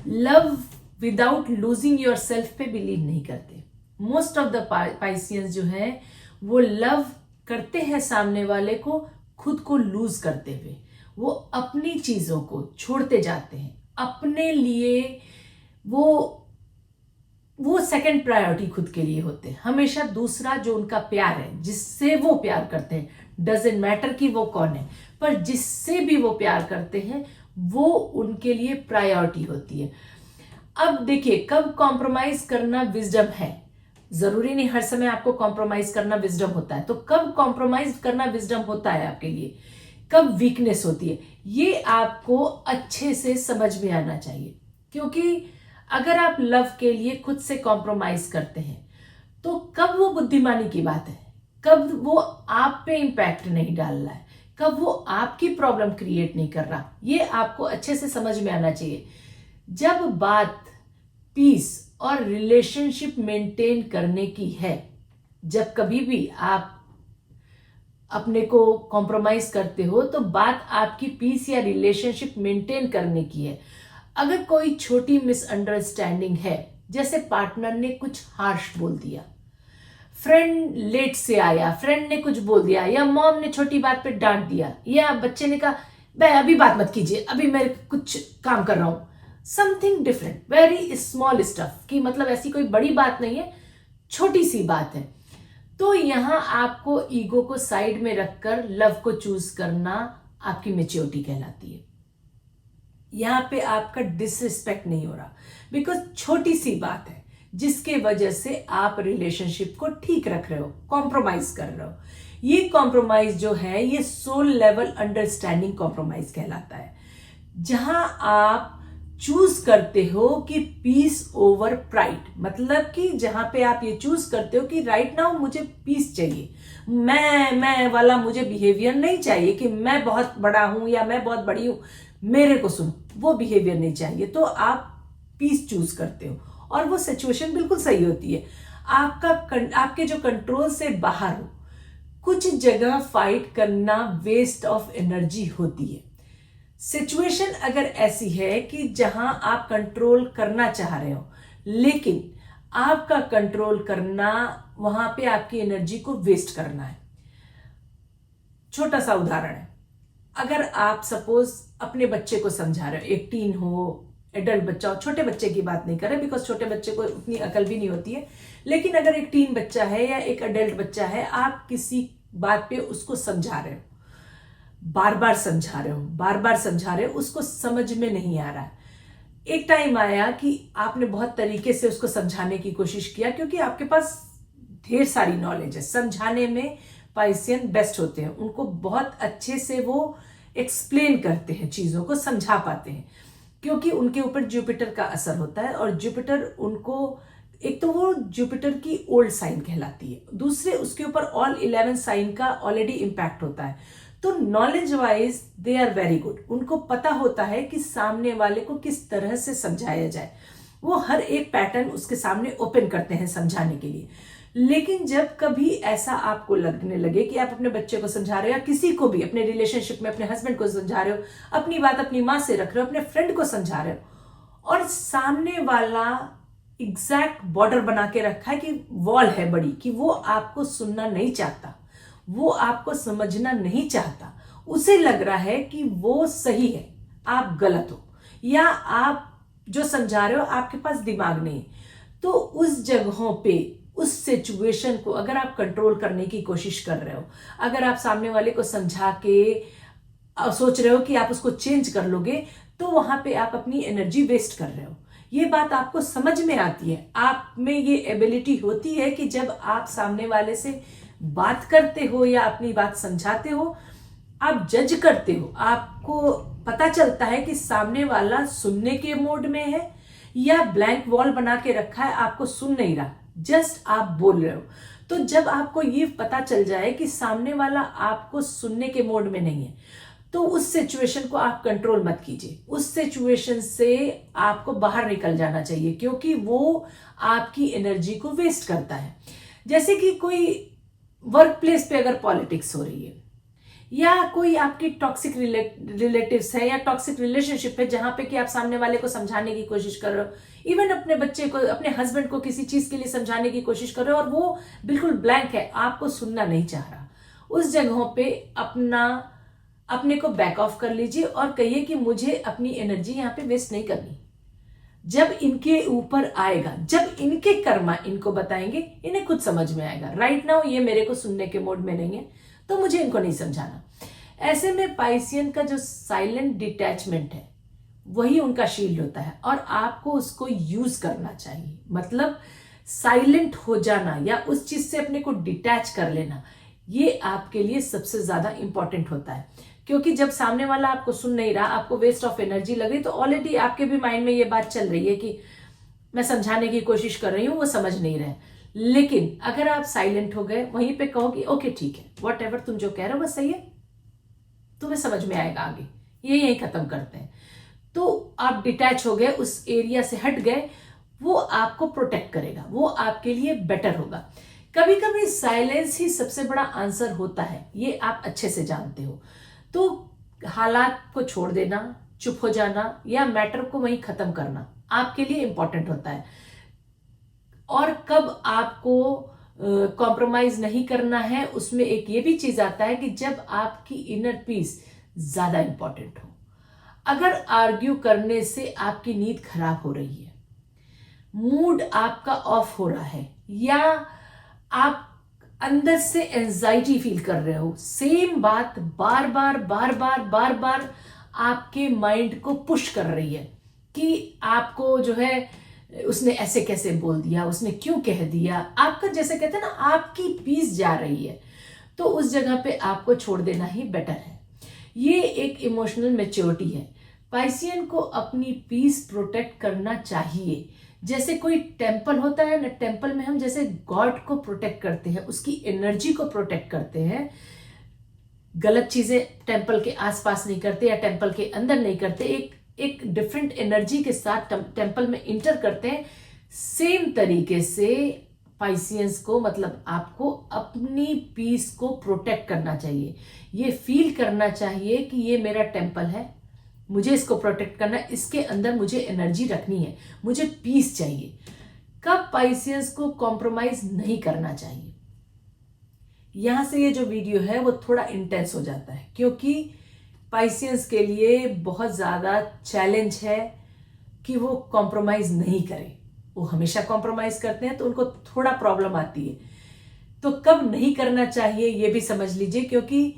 love without losing yourself पे बिलीव नहीं करते। मोस्ट ऑफ द पाइसियंस जो है वो लव करते हैं सामने वाले को खुद को लूज करते हुए। वो अपनी चीजों को छोड़ते जाते हैं, अपने लिए वो सेकंड प्रायोरिटी खुद के लिए होते हैं। हमेशा दूसरा जो उनका प्यार है, जिससे वो प्यार करते हैं, डजेंट मैटर कि वो कौन है, पर जिससे भी वो प्यार करते हैं वो उनके लिए प्रायोरिटी होती है। अब देखिए, कब कॉम्प्रोमाइज करना विजडम है, जरूरी नहीं हर समय आपको कॉम्प्रोमाइज करना विजडम होता है। तो कब कॉम्प्रोमाइज करना विजडम होता है आपके लिए, कब वीकनेस होती है, ये आपको अच्छे से समझ में आना चाहिए। क्योंकि अगर आप लव के लिए खुद से कॉम्प्रोमाइज करते हैं तो कब वो बुद्धिमानी की बात है, कब वो आप पे इंपैक्ट नहीं डाल रहा है, कब वो आपकी प्रॉब्लम क्रिएट नहीं कर रहा, ये आपको अच्छे से समझ में आना चाहिए। जब बात पीस और रिलेशनशिप मेंटेन करने की है, जब कभी भी आप अपने को कॉम्प्रोमाइज करते हो तो बात आपकी पीस या रिलेशनशिप मेंटेन करने की है। अगर कोई छोटी मिसअंडरस्टैंडिंग है, जैसे पार्टनर ने कुछ हार्श बोल दिया, फ्रेंड लेट से आया, फ्रेंड ने कुछ बोल दिया, या मॉम ने छोटी बात पे डांट दिया, या बच्चे ने कहा भाई अभी बात मत कीजिए, अभी मैं कुछ काम कर रहा हूं, something different, very small stuff, की मतलब ऐसी कोई बड़ी बात नहीं है, छोटी सी बात है। तो यहां आपको ईगो को साइड में रखकर लव को चूज करना आपकी मैच्योरिटी कहलाती है। यहां पे आपका डिसरिस्पेक्ट नहीं हो रहा, बिकॉज छोटी सी बात है जिसके वजह से आप रिलेशनशिप को ठीक रख रहे हो, कॉम्प्रोमाइज कर रहे हो। ये कॉम्प्रोमाइज जो है ये सोल लेवल अंडरस्टैंडिंग कॉम्प्रोमाइज कहलाता है, जहां आप चूज करते हो कि पीस ओवर प्राइड, मतलब कि जहां पे आप ये चूज करते हो कि राइट नाउ मुझे पीस चाहिए, मैं वाला मुझे बिहेवियर नहीं चाहिए कि मैं बहुत बड़ा हूं या मैं बहुत बड़ी हूं, मेरे को सुनो, वो बिहेवियर नहीं चाहिए। तो आप पीस चूज करते हो और वो सिचुएशन बिल्कुल सही होती है। आपके जो कंट्रोल से बाहर हो, कुछ जगह फाइट करना वेस्ट ऑफ एनर्जी होती है। सिचुएशन अगर ऐसी है कि जहां आप कंट्रोल करना चाह रहे हो, लेकिन आपका कंट्रोल करना वहां पे आपकी एनर्जी को वेस्ट करना है। छोटा सा उदाहरण है, अगर आप सपोज अपने बच्चे को समझा रहे हो, एक टीन हो, एडल्ट बच्चा हो, छोटे बच्चे की बात नहीं कर रहे बिकॉज छोटे बच्चे को उतनी अकल भी नहीं होती है, लेकिन अगर एक टीन बच्चा है या एक एडल्ट बच्चा है, आप किसी बात पे उसको समझा रहे हो, बार बार समझा रहे हो, उसको समझ में नहीं आ रहा है। एक टाइम आया कि आपने बहुत तरीके से उसको समझाने की कोशिश किया, क्योंकि आपके पास ढेर सारी नॉलेज है, समझाने में पाइसियन बेस्ट होते हैं, उनको बहुत अच्छे से वो एक्सप्लेन करते हैं, चीजों को समझा पाते हैं, क्योंकि उनके ऊपर जुपिटर का असर होता है। और जुपिटर उनको, एक तो वो जुपिटर की ओल्ड साइन कहलाती है, दूसरे उसके ऊपर ऑल 11 साइन का ऑलरेडी इंपैक्ट होता है। तो knowledge wise they are very good, उनको पता होता है कि सामने वाले को किस तरह से समझाया जाए, वो हर एक पैटर्न उसके सामने ओपन करते हैं समझाने के लिए। लेकिन जब कभी ऐसा आपको लगने लगे कि आप अपने बच्चे को समझा रहे हो, या किसी को भी अपने रिलेशनशिप में अपने हस्बैंड को समझा रहे हो, अपनी बात अपनी माँ से रख रहे हो, अपने फ्रेंड को समझा रहे हो, और सामने वाला एग्जैक्ट बॉर्डर बना के रखा है कि वॉल है बड़ी, कि वो आपको सुनना नहीं चाहता, वो आपको समझना नहीं चाहता, उसे लग रहा है कि वो सही है, आप गलत हो, या आप जो समझा रहे हो आपके पास दिमाग नहीं, तो उस जगहों पे उस सिचुएशन को अगर आप कंट्रोल करने की कोशिश कर रहे हो, अगर आप सामने वाले को समझा के सोच रहे हो कि आप उसको चेंज कर लोगे, तो वहां पे आप अपनी एनर्जी वेस्ट कर रहे हो। ये बात आपको समझ में आती है, आप में ये एबिलिटी होती है कि जब आप सामने वाले से बात करते हो या अपनी बात समझाते हो, आप जज करते हो, आपको पता चलता है कि सामने वाला सुनने के मोड में है या ब्लैंक वॉल बना के रखा है, आपको सुन नहीं रहा, जस्ट आप बोल रहे हो। तो जब आपको ये पता चल जाए कि सामने वाला आपको सुनने के मोड में नहीं है, तो उस सिचुएशन को आप कंट्रोल मत कीजिए, उस सिचुएशन से आपको बाहर निकल जाना चाहिए, क्योंकि वो आपकी एनर्जी को वेस्ट करता है। जैसे कि कोई वर्क प्लेस पे अगर पॉलिटिक्स हो रही है, या कोई आपकी टॉक्सिक रिलेटिव्स है या टॉक्सिक रिलेशनशिप है, जहां पे कि आप सामने वाले को समझाने की कोशिश कर रहे हो, इवन अपने बच्चे को, अपने हस्बैंड को किसी चीज के लिए समझाने की कोशिश कर रहे हो और वो बिल्कुल ब्लैंक है, आपको सुनना नहीं चाह रहा, उस जगहों पे अपने को बैक ऑफ कर लीजिए और कहिए कि मुझे अपनी एनर्जी यहाँ पे वेस्ट नहीं करनी। जब इनके ऊपर आएगा, जब इनके कर्मा इनको बताएंगे, इन्हें खुद समझ में आएगा। राइट नाउ ये मेरे को सुनने के मोड में नहीं है, तो मुझे इनको नहीं समझाना। ऐसे में पाइसियन का जो साइलेंट डिटैचमेंट है वही उनका शील्ड होता है और आपको उसको यूज करना चाहिए। मतलब साइलेंट हो जाना या उस चीज से अपने को डिटैच कर लेना, ये आपके लिए सबसे ज्यादा इंपॉर्टेंट होता है। क्योंकि जब सामने वाला आपको सुन नहीं रहा, आपको वेस्ट ऑफ एनर्जी लग रही, तो ऑलरेडी आपके भी माइंड में ये बात चल रही है कि मैं समझाने की कोशिश कर रही हूं, वो समझ नहीं रहे। लेकिन अगर आप साइलेंट हो गए, वहीं पे कहो कि ओके ठीक है, वॉट एवर तुम जो कह रहे हो वो सही है, तुम्हें समझ में आएगा, आगे ये यही खत्म करते हैं। तो आप डिटैच हो गए, उस एरिया से हट गए, वो आपको प्रोटेक्ट करेगा, वो आपके लिए बेटर होगा। कभी कभी साइलेंस ही सबसे बड़ा आंसर होता है, ये आप अच्छे से जानते हो। तो हालात को छोड़ देना, चुप हो जाना या मैटर को वहीं खत्म करना आपके लिए इंपॉर्टेंट होता है। और कब आपको कॉम्प्रोमाइज नहीं करना है, उसमें एक ये भी चीज आता है कि जब आपकी इनर पीस ज्यादा इंपॉर्टेंट हो। अगर आर्ग्यू करने से आपकी नींद खराब हो रही है, मूड आपका ऑफ हो रहा है, या आप अंदर से एंजाइटी फील कर रहे हो, सेम बात बार बार आपके माइंड को पुश कर रही है कि आपको जो है उसने ऐसे कैसे बोल दिया, उसने क्यों कह दिया, आपका जैसे कहते हैं ना, आपकी पीस जा रही है, तो उस जगह पे आपको छोड़ देना ही बेटर है। ये एक इमोशनल मैच्योरिटी है। पाइसियन को अपनी पीस प्रोटेक्ट करना चाहिए। जैसे कोई टेम्पल होता है ना, टेम्पल में हम जैसे गॉड को प्रोटेक्ट करते हैं, उसकी एनर्जी को प्रोटेक्ट करते हैं, गलत चीजें टेम्पल के आसपास नहीं करते या टेम्पल के अंदर नहीं करते, एक डिफरेंट एनर्जी के साथ टेम्पल में इंटर करते हैं। सेम तरीके से पाइसियंस को, मतलब आपको अपनी पीस को प्रोटेक्ट करना चाहिए। ये फील करना चाहिए कि ये मेरा टेम्पल है, मुझे इसको प्रोटेक्ट करना है, इसके अंदर मुझे एनर्जी रखनी है, मुझे पीस चाहिए। कब पाइसियंस को कॉम्प्रोमाइज नहीं करना चाहिए। यहां से ये जो वीडियो है वो थोड़ा इंटेंस हो जाता है, क्योंकि पाइसियंस के लिए बहुत ज्यादा चैलेंज है कि वो कॉम्प्रोमाइज नहीं करें। वो हमेशा कॉम्प्रोमाइज करते हैं, तो उनको थोड़ा प्रॉब्लम आती है। तो कब नहीं करना चाहिए ये भी समझ लीजिए, क्योंकि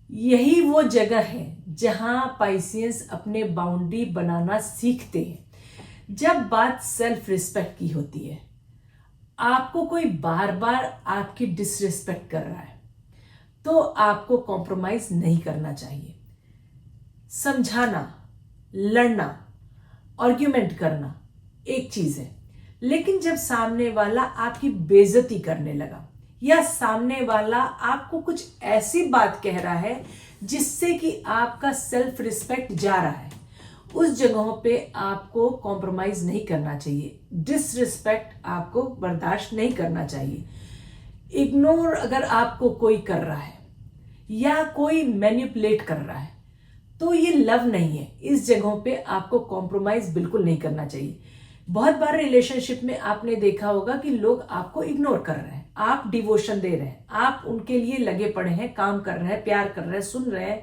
यही वो जगह है जहां पाइसियंस अपने बाउंड्री बनाना सीखते हैं। जब बात सेल्फ रिस्पेक्ट की होती है, आपको कोई बार बार आपकी डिसरिस्पेक्ट कर रहा है, तो आपको कॉम्प्रोमाइज नहीं करना चाहिए। समझाना, लड़ना, आर्ग्यूमेंट करना एक चीज है, लेकिन जब सामने वाला आपकी बेइज्जती करने लगा या सामने वाला आपको कुछ ऐसी बात कह रहा है जिससे कि आपका सेल्फ रिस्पेक्ट जा रहा है, उस जगहों पे आपको कॉम्प्रोमाइज नहीं करना चाहिए। डिसरिस्पेक्ट आपको बर्दाश्त नहीं करना चाहिए। इग्नोर अगर आपको कोई कर रहा है या कोई मैनिपुलेट कर रहा है, तो ये लव नहीं है। इस जगहों पे आपको कॉम्प्रोमाइज बिल्कुल नहीं करना चाहिए। बहुत बार रिलेशनशिप में आपने देखा होगा कि लोग आपको इग्नोर कर रहे हैं, आप डिवोशन दे रहे हैं, आप उनके लिए लगे पड़े हैं, काम कर रहे हैं, प्यार कर रहे हैं, सुन रहे हैं,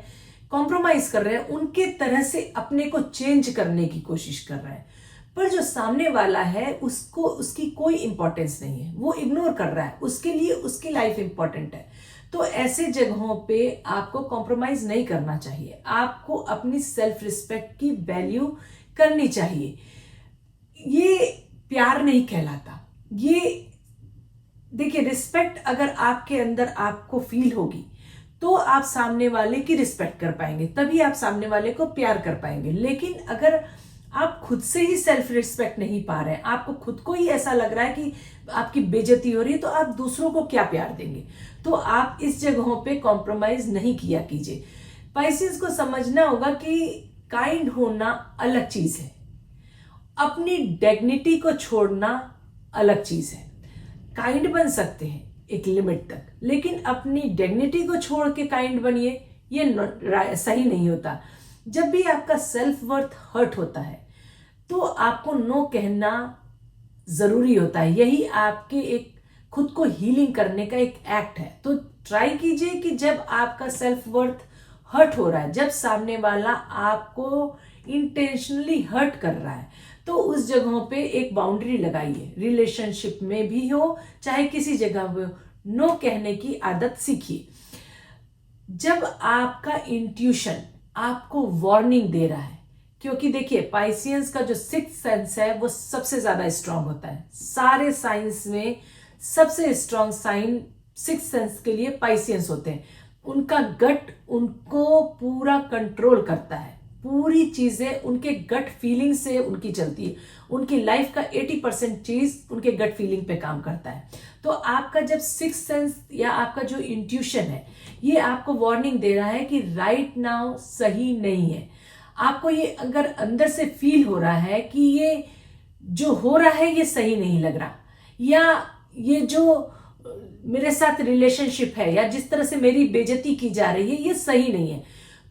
कॉम्प्रोमाइज कर रहे हैं, उनके तरह से अपने को चेंज करने की कोशिश कर रहे हैं। पर जो सामने वाला है उसको उसकी कोई इंपॉर्टेंस नहीं है, वो इग्नोर कर रहा है, उसके लिए उसकी लाइफ इंपॉर्टेंट है। तो ऐसे जगहों पे आपको कॉम्प्रोमाइज नहीं करना चाहिए। आपको अपनी सेल्फ रिस्पेक्ट की वैल्यू करनी चाहिए। ये प्यार नहीं कहलाता। ये देखिए, रिस्पेक्ट अगर आपके अंदर आपको फील होगी तो आप सामने वाले की रिस्पेक्ट कर पाएंगे, तभी आप सामने वाले को प्यार कर पाएंगे। लेकिन अगर आप खुद से ही सेल्फ रिस्पेक्ट नहीं पा रहे हैं, आपको खुद को ही ऐसा लग रहा है कि आपकी बेइज्जती हो रही है, तो आप दूसरों को क्या प्यार देंगे। तो आप इस जगहों पे कॉम्प्रोमाइज नहीं किया कीजिए। पाइसेस को समझना होगा कि काइंड होना अलग चीज है, अपनी डिग्निटी को छोड़ना अलग चीज है। काइंड बन सकते हैं एक लिमिट तक, लेकिन अपनी डिग्निटी को छोड़ के काइंड बनिए, ये सही नहीं होता। जब भी आपका सेल्फ वर्थ हर्ट होता है तो आपको नो कहना जरूरी होता है। यही आपके एक खुद को हीलिंग करने का एक एक्ट है। तो ट्राई कीजिए कि जब आपका सेल्फ वर्थ हर्ट हो रहा है, जब सामने वाला आपको इंटेंशनली हर्ट कर रहा है, तो उस जगहों पे एक बाउंड्री लगाइए। रिलेशनशिप में भी हो चाहे किसी जगह पे हो, नो कहने की आदत सीखिए। जब आपका इंट्यूशन आपको वार्निंग दे रहा है, क्योंकि देखिए पाइसियंस का जो सिक्स्थ सेंस है वो सबसे ज्यादा स्ट्रांग होता है। सारे साइंस में सबसे स्ट्रांग साइन सिक्स्थ सेंस के लिए पाइसियंस होते हैं। उनका गट उनको पूरा कंट्रोल करता है, पूरी चीजें उनके गट फीलिंग से उनकी चलती है। उनकी लाइफ का 80% चीज उनके गट फीलिंग पे काम करता है। तो आपका जब सिक्स्थ सेंस या आपका जो इंट्यूशन है ये आपको वार्निंग दे रहा है कि राइट नाउ सही नहीं है, आपको ये अगर अंदर से फील हो रहा है कि ये जो हो रहा है ये सही नहीं लग रहा, या ये जो मेरे साथ रिलेशनशिप है या जिस तरह से मेरी बेइज्जती की जा रही है ये सही नहीं है,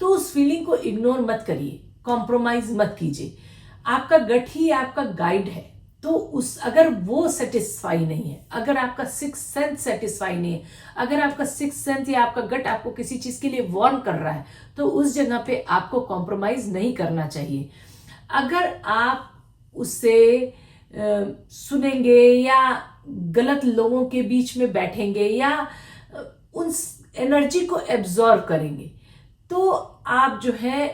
तो उस फीलिंग को इग्नोर मत करिए, कॉम्प्रोमाइज मत कीजिए। आपका गट ही आपका गाइड है। तो अगर वो सेटिस्फाई नहीं है, अगर आपका सिक्स्थ सेंस सेटिस्फाई नहीं है, अगर आपका सिक्स्थ सेंस या आपका गट आपको किसी चीज के लिए वार्न कर रहा है, तो उस जगह पे आपको कॉम्प्रोमाइज नहीं करना चाहिए। अगर आप उससे सुनेंगे या गलत लोगों के बीच में बैठेंगे या उन एनर्जी को एब्जॉर्ब करेंगे, तो आप जो है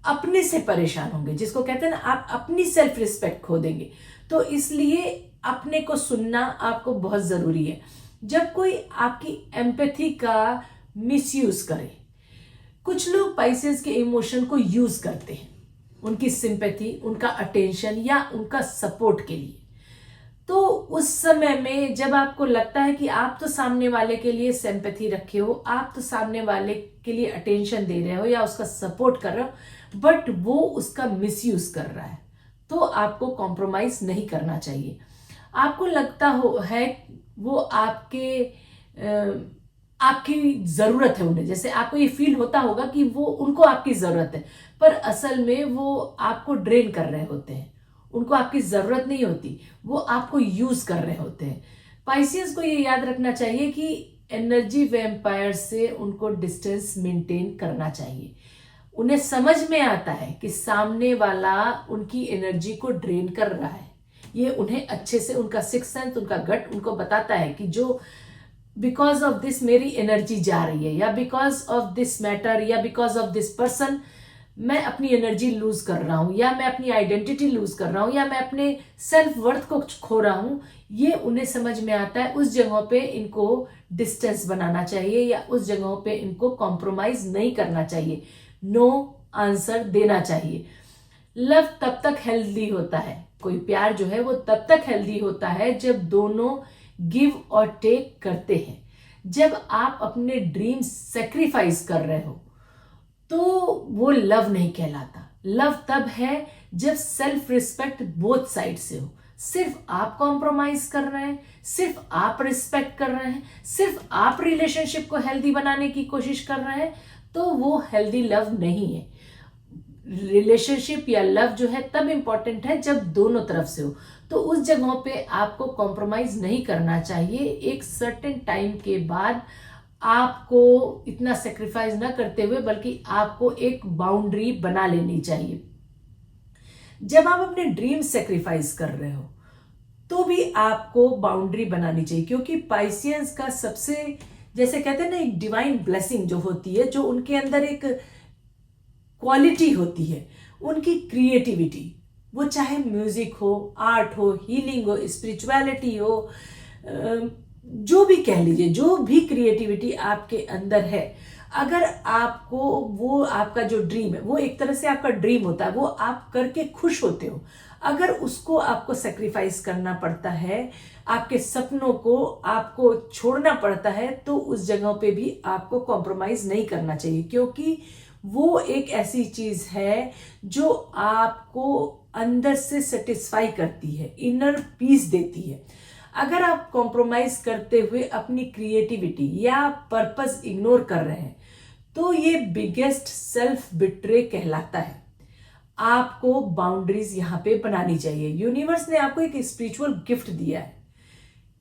अपने से परेशान होंगे, जिसको कहते हैं ना आप अपनी सेल्फ रिस्पेक्ट खो देंगे। तो इसलिए अपने को सुनना आपको बहुत जरूरी है। जब कोई आपकी एम्पैथी का मिसयूज करे, कुछ लोग पाइसेस के इमोशन को यूज करते हैं उनकी सिंपैथी, उनका अटेंशन या उनका सपोर्ट के लिए। तो उस समय में जब आपको लगता है कि आप तो सामने वाले के लिए सिंपैथी रखे हो, आप तो सामने वाले के लिए अटेंशन दे रहे हो या उसका सपोर्ट कर रहे हो, बट वो उसका मिसयूज कर रहा है, तो आपको कॉम्प्रोमाइज नहीं करना चाहिए। आपको लगता है वो आपकी जरूरत है उन्हें, जैसे आपको ये फील होता होगा कि वो उनको आपकी जरूरत है, पर असल में वो आपको ड्रेन कर रहे होते हैं। उनको आपकी जरूरत नहीं होती, वो आपको यूज कर रहे होते हैं। पाइसियंस को ये याद रखना चाहिए कि एनर्जी वैम्पायर से उनको डिस्टेंस मेंटेन करना चाहिए। उन्हें समझ में आता है कि सामने वाला उनकी एनर्जी को ड्रेन कर रहा है। ये उन्हें अच्छे से, उनका सिक्स्थ सेंस, उनका गट उनको बताता है कि जो बिकॉज ऑफ दिस मेरी एनर्जी जा रही है, या बिकॉज ऑफ दिस मैटर, या बिकॉज ऑफ दिस पर्सन मैं अपनी एनर्जी लूज कर रहा हूं, या मैं अपनी आइडेंटिटी लूज कर रहा हूं, या मैं अपने सेल्फ वर्थ को खो रहा हूं। ये उन्हें समझ में आता है। उस जगहों पे इनको डिस्टेंस बनाना चाहिए या उस जगहों पे इनको कॉम्प्रोमाइज नहीं करना चाहिए, नो आंसर देना चाहिए। लव तब तक हेल्दी होता है, कोई प्यार जो है वो तब तक हेल्दी होता है जब दोनों गिव और टेक करते हैं। जब आप अपने ड्रीम सेक्रीफाइस कर रहे हो तो वो लव नहीं कहलाता। लव तब है जब सेल्फ रिस्पेक्ट बोथ साइड से हो। सिर्फ आप कॉम्प्रोमाइज कर रहे हैं, सिर्फ आप रिस्पेक्ट कर रहे हैं, सिर्फ आप रिलेशनशिप को हेल्दी बनाने की कोशिश कर रहे हैं, तो वो हेल्दी लव नहीं है। रिलेशनशिप या लव जो है तब इंपॉर्टेंट है जब दोनों तरफ से हो। तो उस जगहों पे आपको कॉम्प्रोमाइज नहीं करना चाहिए। एक सर्टेन टाइम के बाद आपको इतना सेक्रीफाइस ना करते हुए बल्कि आपको एक बाउंड्री बना लेनी चाहिए। जब आप अपने ड्रीम सेक्रीफाइस कर रहे हो तो भी आपको बाउंड्री बनानी चाहिए, क्योंकि पाइसियंस का सबसे, जैसे कहते हैं ना, एक डिवाइन ब्लेसिंग जो होती है, जो उनके अंदर एक क्वालिटी होती है, उनकी क्रिएटिविटी, वो चाहे म्यूजिक हो, आर्ट हो, हीलिंग हो, स्पिरिचुअलिटी हो, जो भी कह लीजिए, जो भी क्रिएटिविटी आपके अंदर है, अगर आपको वो आपका जो ड्रीम है वो एक तरह से आपका ड्रीम होता है, वो आप करके खुश होते हो। अगर उसको आपको सेक्रीफाइस करना पड़ता है, आपके सपनों को आपको छोड़ना पड़ता है, तो उस जगह पे भी आपको कॉम्प्रोमाइज नहीं करना चाहिए, क्योंकि वो एक ऐसी चीज है जो आपको अंदर से सेटिस्फाई करती है, इनर पीस देती है। अगर आप कॉम्प्रोमाइज करते हुए अपनी क्रिएटिविटी या पर्पस इग्नोर कर रहे हैं, तो ये बिगेस्ट सेल्फ बिट्रे कहलाता है। आपको बाउंड्रीज यहां पे बनानी चाहिए। यूनिवर्स ने आपको एक स्पिरिचुअल गिफ्ट दिया है।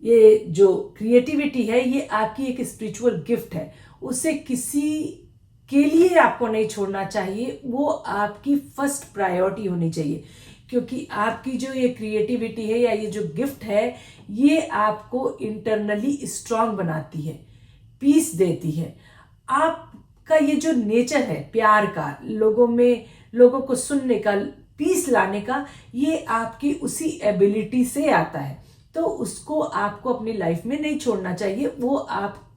ये जो क्रिएटिविटी है, ये आपकी एक स्पिरिचुअल गिफ्ट है। उसे किसी के लिए आपको नहीं छोड़ना चाहिए, वो आपकी फर्स्ट प्रायोरिटी होनी चाहिए, क्योंकि आपकी जो ये क्रिएटिविटी है या ये जो गिफ्ट है, ये आपको इंटरनली स्ट्रांग बनाती है, पीस देती है। आपका ये जो नेचर है प्यार का, लोगों में लोगों को सुनने का, पीस लाने का, ये आपकी उसी एबिलिटी से आता है। तो उसको आपको अपनी लाइफ में नहीं छोड़ना चाहिए। वो आप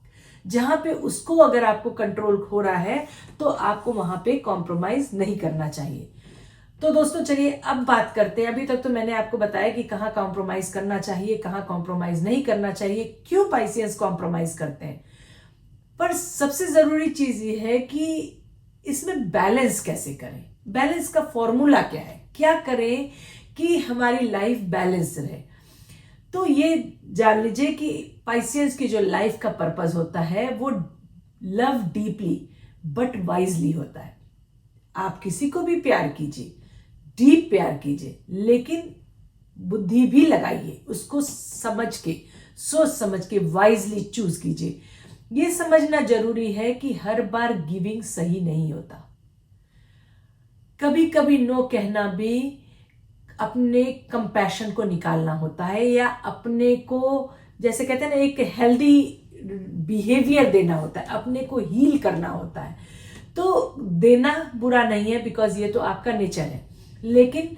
जहां पे उसको अगर आपको कंट्रोल हो रहा है, तो आपको वहां पे कॉम्प्रोमाइज नहीं करना चाहिए। तो दोस्तों चलिए अब बात करते हैं। अभी तक तो मैंने आपको बताया कि कहाँ कॉम्प्रोमाइज करना चाहिए, कहाँ कॉम्प्रोमाइज नहीं करना चाहिए, क्यों पाइसियंस कॉम्प्रोमाइज करते हैं। पर सबसे जरूरी चीज ये है कि इसमें बैलेंस कैसे करें, बैलेंस का फॉर्मूला क्या है, क्या करें कि हमारी लाइफ बैलेंस रहे। तो ये जान लीजिए कि पाइसियंस की जो लाइफ का पर्पस होता है, वो लव डीपली बट वाइजली होता है। आप किसी को भी प्यार कीजिए, डीप प्यार कीजिए, लेकिन बुद्धि भी लगाइए, उसको समझ के, सोच समझ के वाइजली चूज कीजिए। ये समझना जरूरी है कि हर बार गिविंग सही नहीं होता। कभी कभी नो कहना भी अपने कंपैशन को निकालना होता है, या अपने को, जैसे कहते हैं ना, एक हेल्दी बिहेवियर देना होता है, अपने को हील करना होता है। तो देना बुरा नहीं है, बिकॉज ये तो आपका नेचर है। लेकिन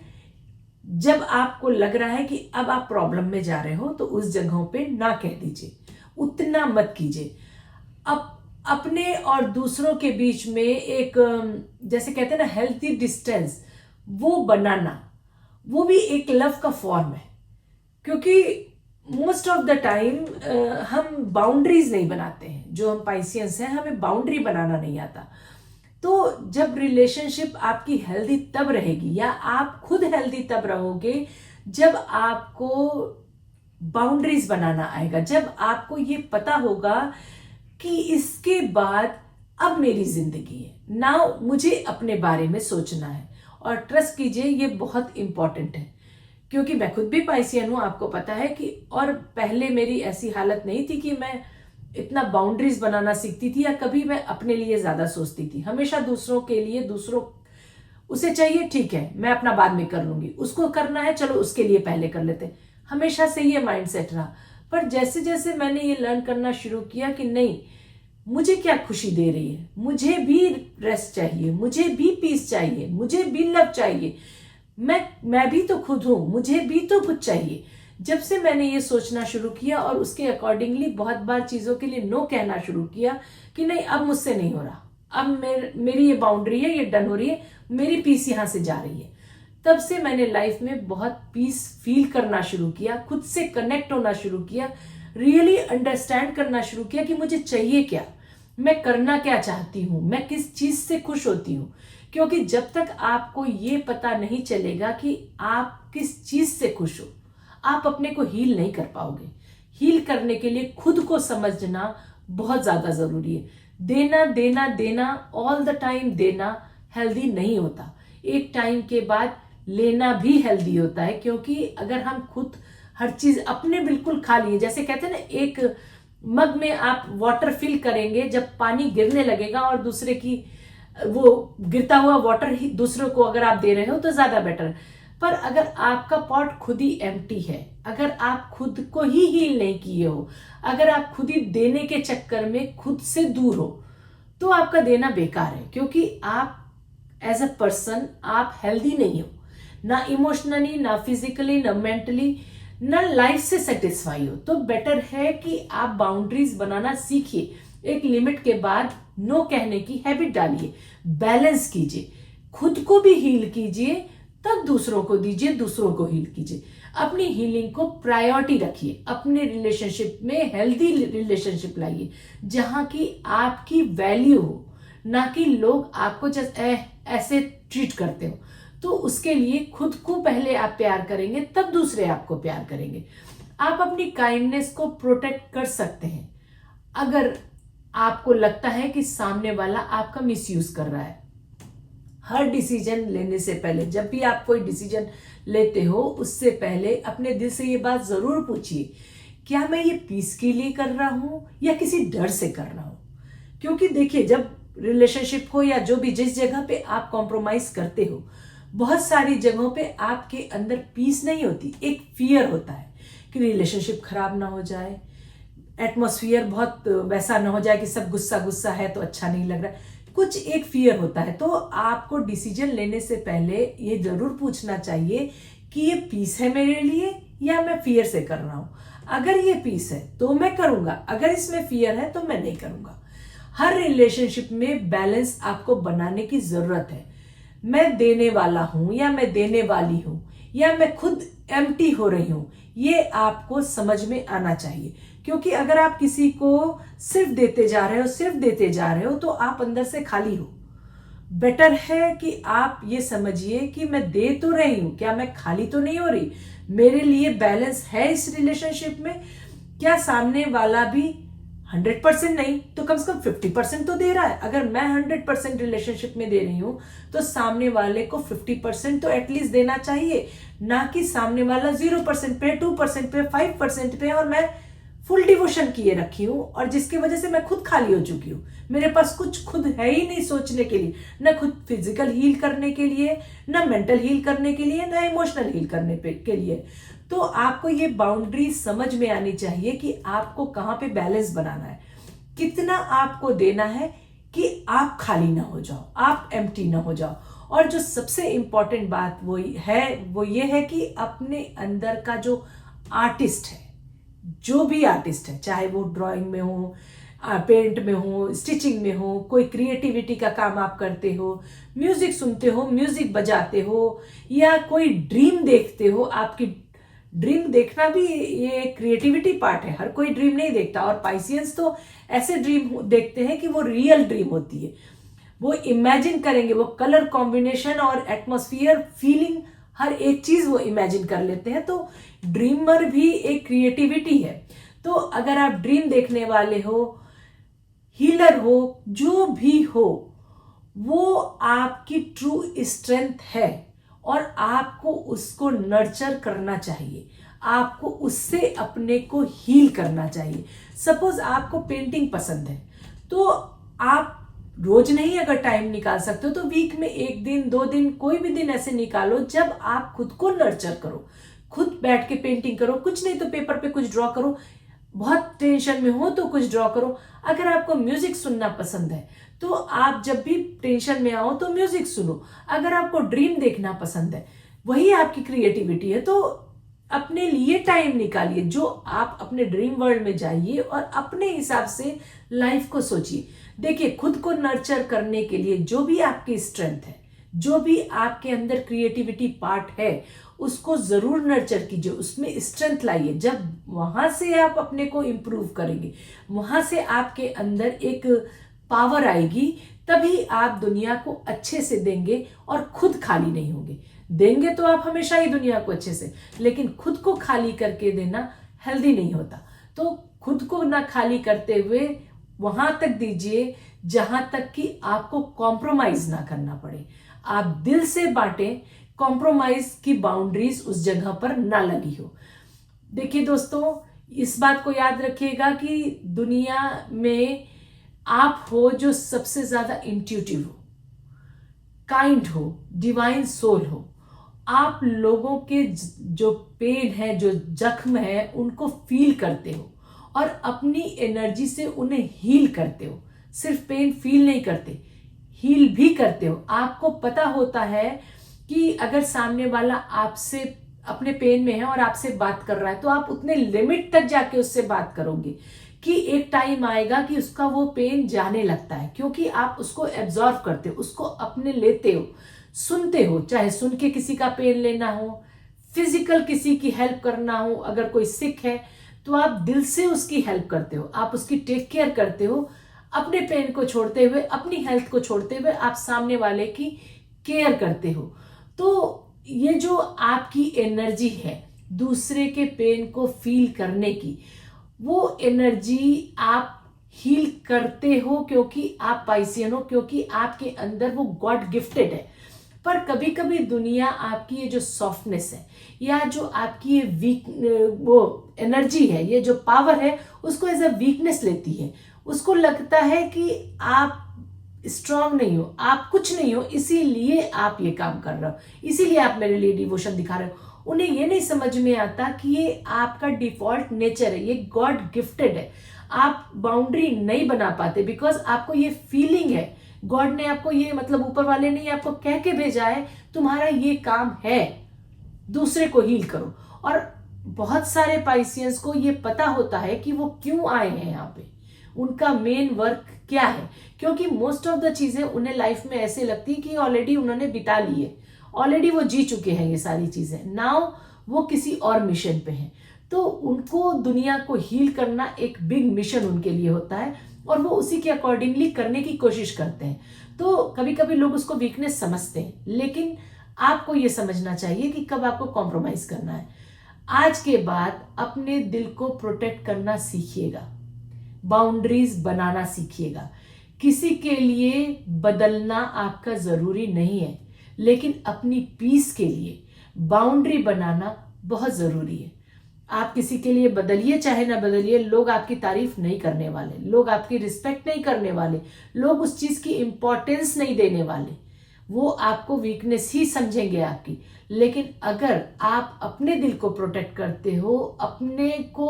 जब आपको लग रहा है कि अब आप प्रॉब्लम में जा रहे हो, तो उस जगहों पे ना कह दीजिए, उतना मत कीजिए। अब अपने और दूसरों के बीच में एक, जैसे कहते हैं ना, हेल्थी डिस्टेंस वो बनाना, वो भी एक लव का फॉर्म है। क्योंकि मोस्ट ऑफ द टाइम हम बाउंड्रीज नहीं बनाते हैं। जो हम पाइसियंस हैं, हमें बाउंड्री बनाना नहीं आता। तो जब रिलेशनशिप आपकी हेल्दी तब रहेगी, या आप खुद हेल्दी तब रहोगे, जब आपको बाउंड्रीज बनाना आएगा, जब आपको ये पता होगा कि इसके बाद अब मेरी जिंदगी है, नाउ मुझे अपने बारे में सोचना है। और ट्रस्ट कीजिए, ये बहुत इंपॉर्टेंट है, क्योंकि मैं खुद भी पाइसियन हूं, आपको पता है कि, और पहले मेरी ऐसी हालत नहीं थी कि मैं इतना बाउंड्रीज बनाना सीखती थी, या कभी मैं अपने लिए ज्यादा सोचती थी। हमेशा दूसरों के लिए, दूसरों उसे चाहिए, ठीक है मैं अपना बाद में कर लूंगी, उसको करना है चलो उसके लिए पहले कर लेते। हमेशा से ये माइंडसेट रहा। पर जैसे जैसे मैंने ये लर्न करना शुरू किया कि नहीं, मुझे क्या खुशी दे रही है, मुझे भी रेस्ट चाहिए, मुझे भी पीस चाहिए, मुझे भी लव चाहिए, मैं भी तो खुद हूं, मुझे भी तो कुछ चाहिए। जब से मैंने ये सोचना शुरू किया और उसके अकॉर्डिंगली बहुत बार चीजों के लिए नो कहना शुरू किया कि नहीं अब मुझसे नहीं हो रहा, अब मेरी ये बाउंड्री है, ये डन हो रही है, मेरी पीस यहां से जा रही है, तब से मैंने लाइफ में बहुत पीस फील करना शुरू किया, खुद से कनेक्ट होना शुरू किया, रियली अंडरस्टैंड करना शुरू किया कि मुझे चाहिए क्या, मैं करना क्या चाहती हूं, मैं किस चीज से खुश होती हूं। क्योंकि जब तक आपको ये पता नहीं चलेगा कि आप किस चीज से खुश हो, आप अपने को हील नहीं कर पाओगे। हील करने के लिए खुद को समझना बहुत ज्यादा जरूरी है। देना देना देना, ऑल द टाइम देना हेल्दी नहीं होता। एक टाइम के बाद लेना भी हेल्दी होता है, क्योंकि अगर हम खुद हर चीज अपने बिल्कुल खा लिए, जैसे कहते हैं ना, एक मग में आप वाटर फिल करेंगे, जब पानी गिरने लगेगा और दूसरे की वो गिरता हुआ वाटर ही दूसरों को अगर आप दे रहे हो तो ज्यादा बेटर। पर अगर आपका पॉट खुद ही एम्प्टी है, अगर आप खुद को ही हील नहीं किए हो, अगर आप खुद ही देने के चक्कर में खुद से दूर हो, तो आपका देना बेकार है। क्योंकि आप एज अ पर्सन आप हेल्दी नहीं हो, ना इमोशनली, ना फिजिकली, ना मेंटली, ना लाइफ से सेटिस्फाई हो। तो बेटर है कि आप बाउंड्रीज बनाना सीखिए। एक लिमिट के बाद नो कहने की हैबिट डालिए, बैलेंस कीजिए, खुद को भी हील कीजिए, तब दूसरों को दीजिए, दूसरों को हील कीजिए। अपनी हीलिंग को प्रायोरिटी रखिए। अपने रिलेशनशिप में हेल्दी रिलेशनशिप लाइए जहां की आपकी वैल्यू हो, ना कि लोग आपको जस्ट ऐसे ट्रीट करते हो। तो उसके लिए खुद को पहले आप प्यार करेंगे, तब दूसरे आपको प्यार करेंगे। आप अपनी काइंडनेस को प्रोटेक्ट कर सकते हैं अगर आपको लगता है कि सामने वाला आपका मिसयूज कर रहा है। हर डिसीजन लेने से पहले, जब भी आप कोई डिसीजन लेते हो, उससे पहले अपने दिल से ये बात जरूर पूछिए, क्या मैं ये पीस के लिए कर रहा हूं या किसी डर से कर रहा हूं। क्योंकि देखिए, जब रिलेशनशिप हो या जो भी, जिस जगह पे आप कॉम्प्रोमाइज करते हो, बहुत सारी जगहों पे आपके अंदर पीस नहीं होती, एक फियर होता है कि रिलेशनशिप खराब ना हो जाए, एटमॉस्फियर बहुत वैसा ना हो जाए कि सब गुस्सा गुस्सा है तो अच्छा नहीं लग रहा है, कुछ एक फियर होता है। तो आपको डिसीजन लेने से पहले ये जरूर पूछना चाहिए कि ये पीस है मेरे लिए या मैं फियर से कर रहा हूं। अगर ये पीस है तो मैं करूंगा, अगर इसमें फियर है तो मैं नहीं करूंगा। हर रिलेशनशिप में बैलेंस आपको बनाने की जरूरत है। मैं देने वाला हूं या मैं देने वाली हूं या मैं खुद एम्प्टी हो रही हूं, ये आपको समझ में आना चाहिए। क्योंकि अगर आप किसी को सिर्फ देते जा रहे हो, सिर्फ देते जा रहे हो, तो आप अंदर से खाली हो। बेटर है कि आप ये समझिए कि मैं दे तो रही हूं, क्या मैं खाली तो नहीं हो रही, मेरे लिए बैलेंस है इस रिलेशनशिप में। क्या सामने वाला भी 100% नहीं तो कम से कम 50% तो दे रहा है। अगर मैं 100% रिलेशनशिप में दे रही हूं तो सामने वाले को 50% तो एटलीस्ट देना चाहिए, ना कि सामने वाला 0% पे, 2% पे, 5% पे और मैं फुल डिवोशन किए रखी हूं, और जिसकी वजह से मैं खुद खाली हो चुकी हूं। मेरे पास कुछ खुद है ही नहीं सोचने के लिए, ना खुद फिजिकल हील करने के लिए, ना मेंटल हील करने के लिए, ना इमोशनल हील करने के लिए। तो आपको ये बाउंड्री समझ में आनी चाहिए कि आपको कहां पे बैलेंस बनाना है, कितना आपको देना है कि आप खाली ना हो जाओ, आप एम्प्टी ना हो जाओ। और जो सबसे इंपॉर्टेंट बात वो ये है कि अपने अंदर का जो आर्टिस्ट है, जो भी आर्टिस्ट है, चाहे वो ड्राइंग में हो, पेंट में हो, स्टिचिंग में हो, कोई क्रिएटिविटी का काम आप करते हो, म्यूजिक सुनते हो, म्यूजिक बजाते हो, या कोई ड्रीम देखते हो। आपकी ड्रीम देखना भी ये क्रिएटिविटी पार्ट है। हर कोई ड्रीम नहीं देखता, और पाइसियंस तो ऐसे ड्रीम देखते हैं कि वो रियल ड्रीम होती है। वो इमेजिन करेंगे, वो कलर कॉम्बिनेशन और एटमॉस्फियर, फीलिंग, हर एक चीज वो इमेजिन कर लेते हैं। तो ड्रीमर भी एक क्रिएटिविटी है। तो अगर आप ड्रीम देखने वाले हो, हीलर हो, जो भी हो, वो आपकी ट्रू स्ट्रेंथ है और आपको उसको नर्चर करना चाहिए। आपको उससे अपने को हील करना चाहिए। सपोज आपको पेंटिंग पसंद है, तो आप रोज नहीं अगर टाइम निकाल सकते हो तो वीक में 1 दिन 2 दिन, कोई भी दिन ऐसे निकालो जब आप खुद को नर्चर करो। खुद बैठ के पेंटिंग करो, कुछ नहीं तो पेपर पे कुछ ड्रॉ करो। बहुत टेंशन में हो तो कुछ ड्रॉ करो। अगर आपको म्यूजिक सुनना पसंद है तो आप जब भी टेंशन में आओ तो म्यूजिक सुनो। अगर आपको ड्रीम देखना पसंद है, वही आपकी क्रिएटिविटी है, तो अपने लिए टाइम निकालिए। जो आप अपने ड्रीम वर्ल्ड में जाइए और अपने हिसाब से लाइफ को सोचिए। देखिए, खुद को नर्चर करने के लिए जो भी आपकी स्ट्रेंथ है, जो भी आपके अंदर क्रिएटिविटी पार्ट है, उसको जरूर नर्चर कीजिए, उसमें स्ट्रेंथ लाइए। जब वहां से आप अपने को इंप्रूव करेंगे, वहां से आपके अंदर एक पावर आएगी, तभी आप दुनिया को अच्छे से देंगे और खुद खाली नहीं होंगे। देंगे तो आप हमेशा ही दुनिया को अच्छे से, लेकिन खुद को खाली करके देना हेल्दी नहीं होता। तो खुद को ना खाली करते हुए वहां तक दीजिए जहां तक कि आपको कॉम्प्रोमाइज ना करना पड़े। आप दिल से बांटें, कॉम्प्रोमाइज की बाउंड्रीज उस जगह पर ना लगी हो। देखिए दोस्तों, इस बात को याद रखिएगा कि दुनिया में आप हो जो सबसे ज्यादा इंट्यूटिव हो, काइंड हो, डिवाइन सोल हो। आप लोगों के जो पेन है, जो जख्म है, उनको फील करते हो और अपनी एनर्जी से उन्हें हील करते हो। सिर्फ पेन फील नहीं करते, हील भी करते हो। आपको पता होता है कि अगर सामने वाला आपसे अपने पेन में है और आपसे बात कर रहा है, तो आप उतने लिमिट तक जाके उससे बात करोगे कि एक टाइम आएगा कि उसका वो पेन जाने लगता है, क्योंकि आप उसको एब्जॉर्व करते हो, उसको अपने लेते हो। सुनते हो, चाहे सुन के किसी का पेन लेना हो, फिजिकल किसी की हेल्प करना हो, अगर कोई सिक है तो आप दिल से उसकी हेल्प करते हो, आप उसकी टेक केयर करते हो, अपने पेन को छोड़ते हुए, अपनी हेल्थ को छोड़ते हुए आप सामने वाले की केयर करते हो। तो ये जो आपकी एनर्जी है दूसरे के पेन को फील करने की, वो एनर्जी आप हील करते हो क्योंकि आप पाइसियन हो, क्योंकि आपके अंदर वो गॉड गिफ्टेड है। पर कभी कभी दुनिया आपकी ये जो सॉफ्टनेस है या जो आपकी ये वीक वो एनर्जी है, ये जो पावर है, उसको एज अ वीकनेस लेती है। उसको लगता है कि आप स्ट्रांग नहीं हो, आप कुछ नहीं हो, इसीलिए आप ये काम कर रहे हो, इसीलिए आप मेरे लिए डिवोशन दिखा रहे हो। उन्हें ये नहीं समझ में आता कि ये आपका डिफॉल्ट नेचर है, ये गॉड गिफ्टेड है। आप बाउंड्री नहीं बना पाते बिकॉज आपको ये फीलिंग है, गॉड ने आपको ये, मतलब ऊपर वाले ने आपको कह के भेजा है तुम्हारा ये काम है, दूसरे को हील करो। और बहुत सारे पाइसियंस को ये पता होता है कि वो क्यों आए हैं यहाँ पे, उनका मेन वर्क क्या है, क्योंकि मोस्ट ऑफ द चीजें उन्हें लाइफ में ऐसे लगती है कि ऑलरेडी उन्होंने बिता ली है, ऑलरेडी वो जी चुके हैं ये सारी चीजें, नाउ वो किसी और मिशन पे हैं। तो उनको दुनिया को हील करना एक बिग मिशन उनके लिए होता है और वो उसी के अकॉर्डिंगली करने की कोशिश करते हैं। तो कभी कभी लोग उसको वीकनेस समझते हैं, लेकिन आपको ये समझना चाहिए कि कब आपको कॉम्प्रोमाइज करना है। आज के बाद अपने दिल को प्रोटेक्ट करना सीखिएगा, बाउंड्रीज बनाना सीखिएगा। किसी के लिए बदलना आपका जरूरी नहीं है, लेकिन अपनी पीस के लिए बाउंड्री बनाना बहुत जरूरी है। आप किसी के लिए बदलिए चाहे ना बदलिए, लोग आपकी तारीफ नहीं करने वाले, लोग आपकी रिस्पेक्ट नहीं करने वाले, लोग उस चीज की इंपॉर्टेंस नहीं देने वाले, वो आपको वीकनेस ही समझेंगे आपकी। लेकिन अगर आप अपने दिल को प्रोटेक्ट करते हो, अपने को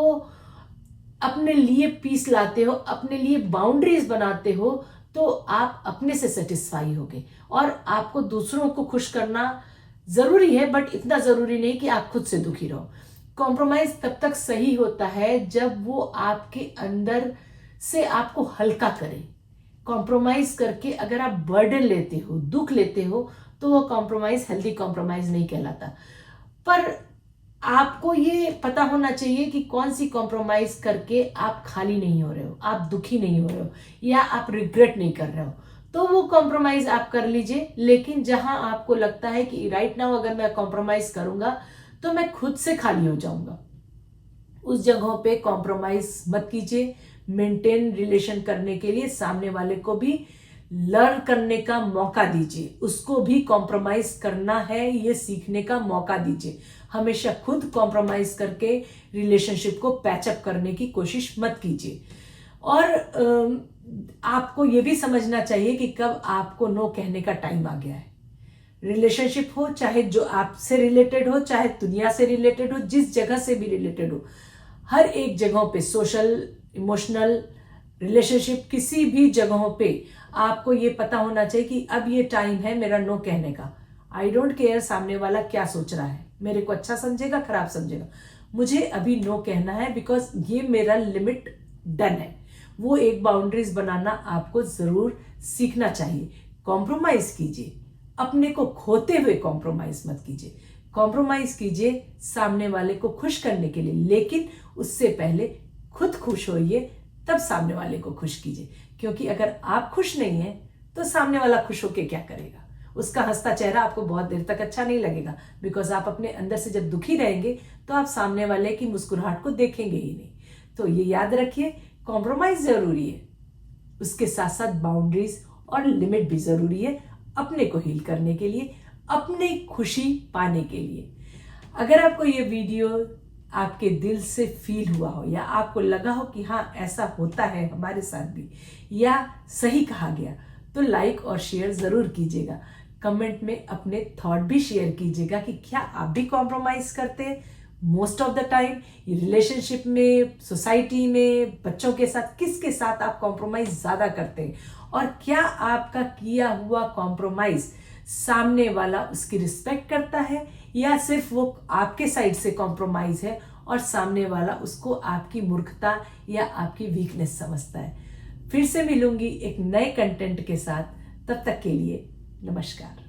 अपने लिए पीस लाते हो, अपने लिए बाउंड्रीज बनाते हो, तो आप अपने से सेटिस्फाई होगे। और आपको दूसरों को खुश करना जरूरी है, बट इतना जरूरी नहीं कि आप खुद से दुखी रहो। कॉम्प्रोमाइज तब तक सही होता है जब वो आपके अंदर से आपको हल्का करे। कॉम्प्रोमाइज करके अगर आप बर्डन लेते हो, दुख लेते हो, तो वो कॉम्प्रोमाइज हेल्दी कॉम्प्रोमाइज नहीं कहलाता। पर आपको ये पता होना चाहिए कि कौन सी कॉम्प्रोमाइज करके आप खाली नहीं हो रहे हो, आप दुखी नहीं हो रहे हो, या आप रिग्रेट नहीं कर रहे हो, तो वो कॉम्प्रोमाइज आप कर लीजिए। लेकिन जहां आपको लगता है कि राइट नाउ अगर मैं कॉम्प्रोमाइज करूंगा तो मैं खुद से खाली हो जाऊंगा, उस जगहों पे कॉम्प्रोमाइज मत कीजिए। मेंटेन रिलेशन करने के लिए सामने वाले को भी लर्न करने का मौका दीजिए, उसको भी कॉम्प्रोमाइज करना है ये सीखने का मौका दीजिए। हमेशा खुद कॉम्प्रोमाइज करके रिलेशनशिप को पैचअप करने की कोशिश मत कीजिए। और आपको ये भी समझना चाहिए कि कब आपको नो कहने का टाइम आ गया है। रिलेशनशिप हो, चाहे जो आपसे रिलेटेड हो, चाहे दुनिया से रिलेटेड हो, जिस जगह से भी रिलेटेड हो, हर एक जगहों पे, सोशल, इमोशनल रिलेशनशिप, किसी भी जगहों पे आपको ये पता होना चाहिए कि अब ये टाइम है मेरा नो कहने का। आई डोंट केयर सामने वाला क्या सोच रहा है, मेरे को अच्छा समझेगा खराब समझेगा, मुझे अभी नो कहना है बिकॉज ये मेरा लिमिट डन है। वो एक बाउंड्रीज बनाना आपको जरूर सीखना चाहिए। कॉम्प्रोमाइज कीजिए, अपने को खोते हुए कॉम्प्रोमाइज मत कीजिए। कॉम्प्रोमाइज कीजिए सामने वाले को खुश करने के लिए, लेकिन उससे पहले खुद खुश होइए, तब सामने वाले को खुश कीजिए। क्योंकि अगर आप खुश नहीं हैं तो सामने वाला खुश होके क्या करेगा, उसका हंसता चेहरा आपको बहुत देर तक अच्छा नहीं लगेगा। बिकॉज आप अपने अंदर से जब दुखी रहेंगे तो आप सामने वाले की मुस्कुराहट को देखेंगे ही नहीं। तो ये याद रखिए, कॉम्प्रोमाइज जरूरी है, उसके साथ साथ बाउंड्रीज और लिमिट भी जरूरी है, अपने को हील करने के लिए, अपनी खुशी पाने के लिए। अगर आपको ये वीडियो आपके दिल से फील हुआ हो, या आपको लगा हो कि हाँ ऐसा होता है हमारे साथ भी, या सही कहा गया, तो लाइक और शेयर जरूर कीजिएगा। कमेंट में अपने थॉट भी शेयर कीजिएगा कि क्या आप भी कॉम्प्रोमाइज करते हैं most of the time, relationship में, सोसाइटी में, बच्चों के साथ, किसके साथ आप कॉम्प्रोमाइज ज्यादा करते हैं, और क्या आपका किया हुआ कॉम्प्रोमाइज सामने वाला उसकी रिस्पेक्ट करता है, या सिर्फ वो आपके साइड से कॉम्प्रोमाइज है और सामने वाला उसको आपकी मूर्खता या आपकी वीकनेस समझता है। फिर से मिलूंगी एक नए कंटेंट के साथ, तब तक के लिए नमस्कार।